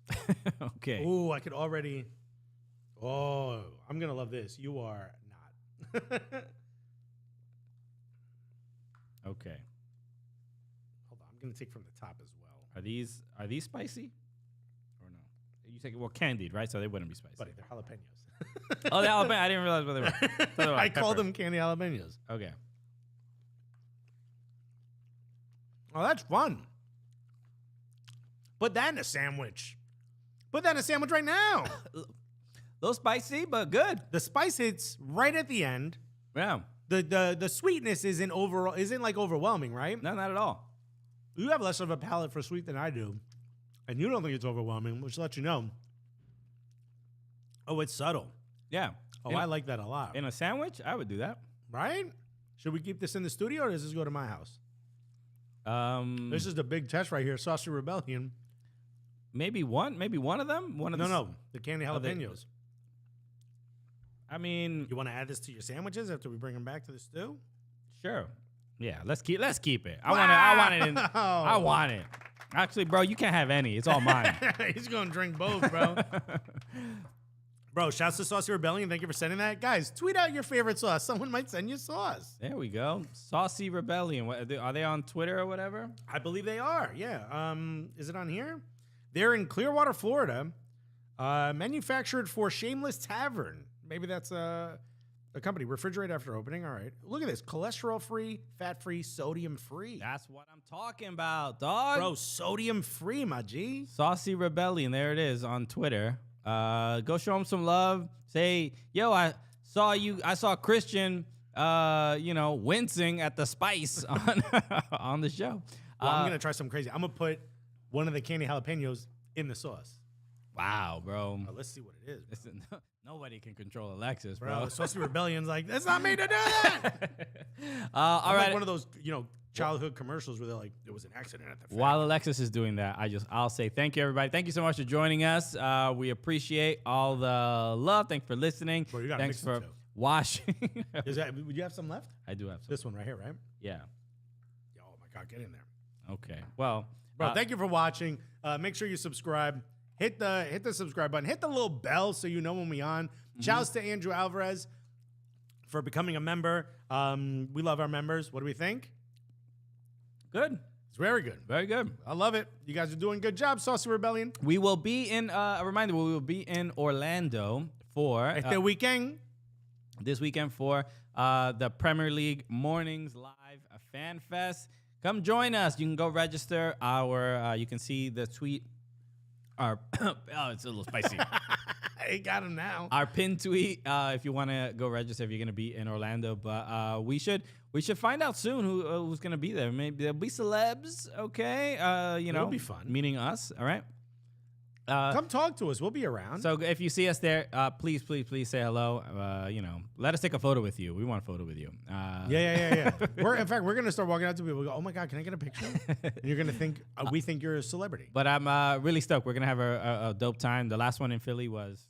Okay. Ooh, I could already. Oh, I'm gonna love this. You are not. Okay. Hold on, I'm gonna take from the top as well. Are these spicy or no? You take candied, right? So they wouldn't be spicy. Buddy, they're jalapenos. Oh, the jalapeno. I didn't realize what they were. Thought they were I like call pepper. them candy jalapenos. Okay. Oh, that's fun. Put that in a sandwich. Put that in a sandwich right now. A little spicy, but good. The spice hits right at the end. Yeah. The sweetness isn't like overwhelming, right? No, not at all. You have less of a palate for sweet than I do, and you don't think it's overwhelming, which lets you know. Oh, it's subtle. Yeah. Oh, I like that a lot. In a sandwich, I would do that. Right? Should we keep this in the studio or does this go to my house? This is the big test right here, Saucy Rebellion. Maybe one of them. No, the candy jalapenos. I mean, You want to add this to your sandwiches after we bring them back to the stew? sure. Yeah, let's keep it. I want it. Actually, bro, you can't have any. It's all mine. He's going to drink both, bro. Bro, shouts to Saucy Rebellion. Thank you for sending that. Guys, tweet out your favorite sauce. Someone might send you sauce. There we go. Saucy Rebellion. Are they on Twitter or whatever? I believe they are, yeah. Is it on here? They're in Clearwater, Florida. Manufactured for Shameless Tavern. Maybe that's a company. Refrigerate after opening. All right. Look at this. Cholesterol-free, fat-free, sodium-free. That's what I'm talking about, dog. Bro, sodium-free, my G. Saucy Rebellion. There it is on Twitter. Go show them some love. Say, yo, I saw Christian, wincing at the spice on the show. Well, I'm going to try something crazy. I'm going to put one of the candy jalapenos in the sauce. Wow, bro. Let's see what it is. Listen, nobody can control Alexis, Bro, bro. Saucy Rebellion's like, that's not me to do that. All I'm right. like one of those, childhood commercials where they're like, there was an accident at the factory. While Alexis is doing that, I'll say thank you, everybody. Thank you so much for joining us. We appreciate all the love. Thanks for listening. Bro, you gotta Thanks mix them for too. watching. Would you have some left? I do have some. This one right here, right? Yeah. Oh my God, get in there. Okay. Well, Bro, thank you for watching. Make sure you subscribe. Hit the subscribe button. Hit the little bell so you know when we on. Shouts to Andrew Alvarez for becoming a member. We love our members. What do we think? good. It's very good. Very good. I love it. You guys are doing a good job, Saucy Rebellion. We will be in, a reminder, we will be in Orlando for Este weekend. this weekend for the Premier League Mornings Live Fan Fest. Come join us. You can go register. You can see the tweet. It's a little spicy. I got him now. Our pin tweet, if you want to go register, if you're going to be in Orlando. But we should find out soon who's going to be there. Maybe there'll be celebs, okay? It'll be fun. Meaning us, all right? Come talk to us. We'll be around. So if you see us there, please say hello. Let us take a photo with you. We want a photo with you. Yeah. In fact, we're gonna start walking out to people. We go, oh my God, can I get a picture? And you're gonna think we think you're a celebrity. But I'm really stoked. We're gonna have a dope time. The last one in Philly was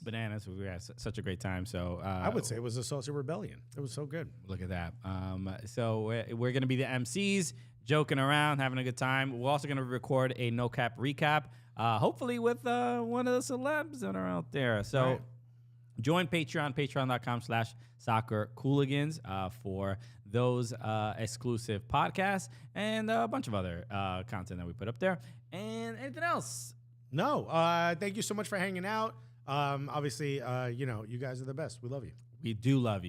bananas. We had such a great time. So I would say it was a Salsa Rebellion. It was so good. Look at that. So we're gonna be the MCs, joking around, having a good time. We're also gonna record a no cap recap. Hopefully with one of the celebs that are out there. So join Patreon, patreon.com/Soccer Cooligans for those exclusive podcasts and a bunch of other content that we put up there. And anything else? No. Thank you so much for hanging out. Obviously, you guys are the best. We love you. We do love you.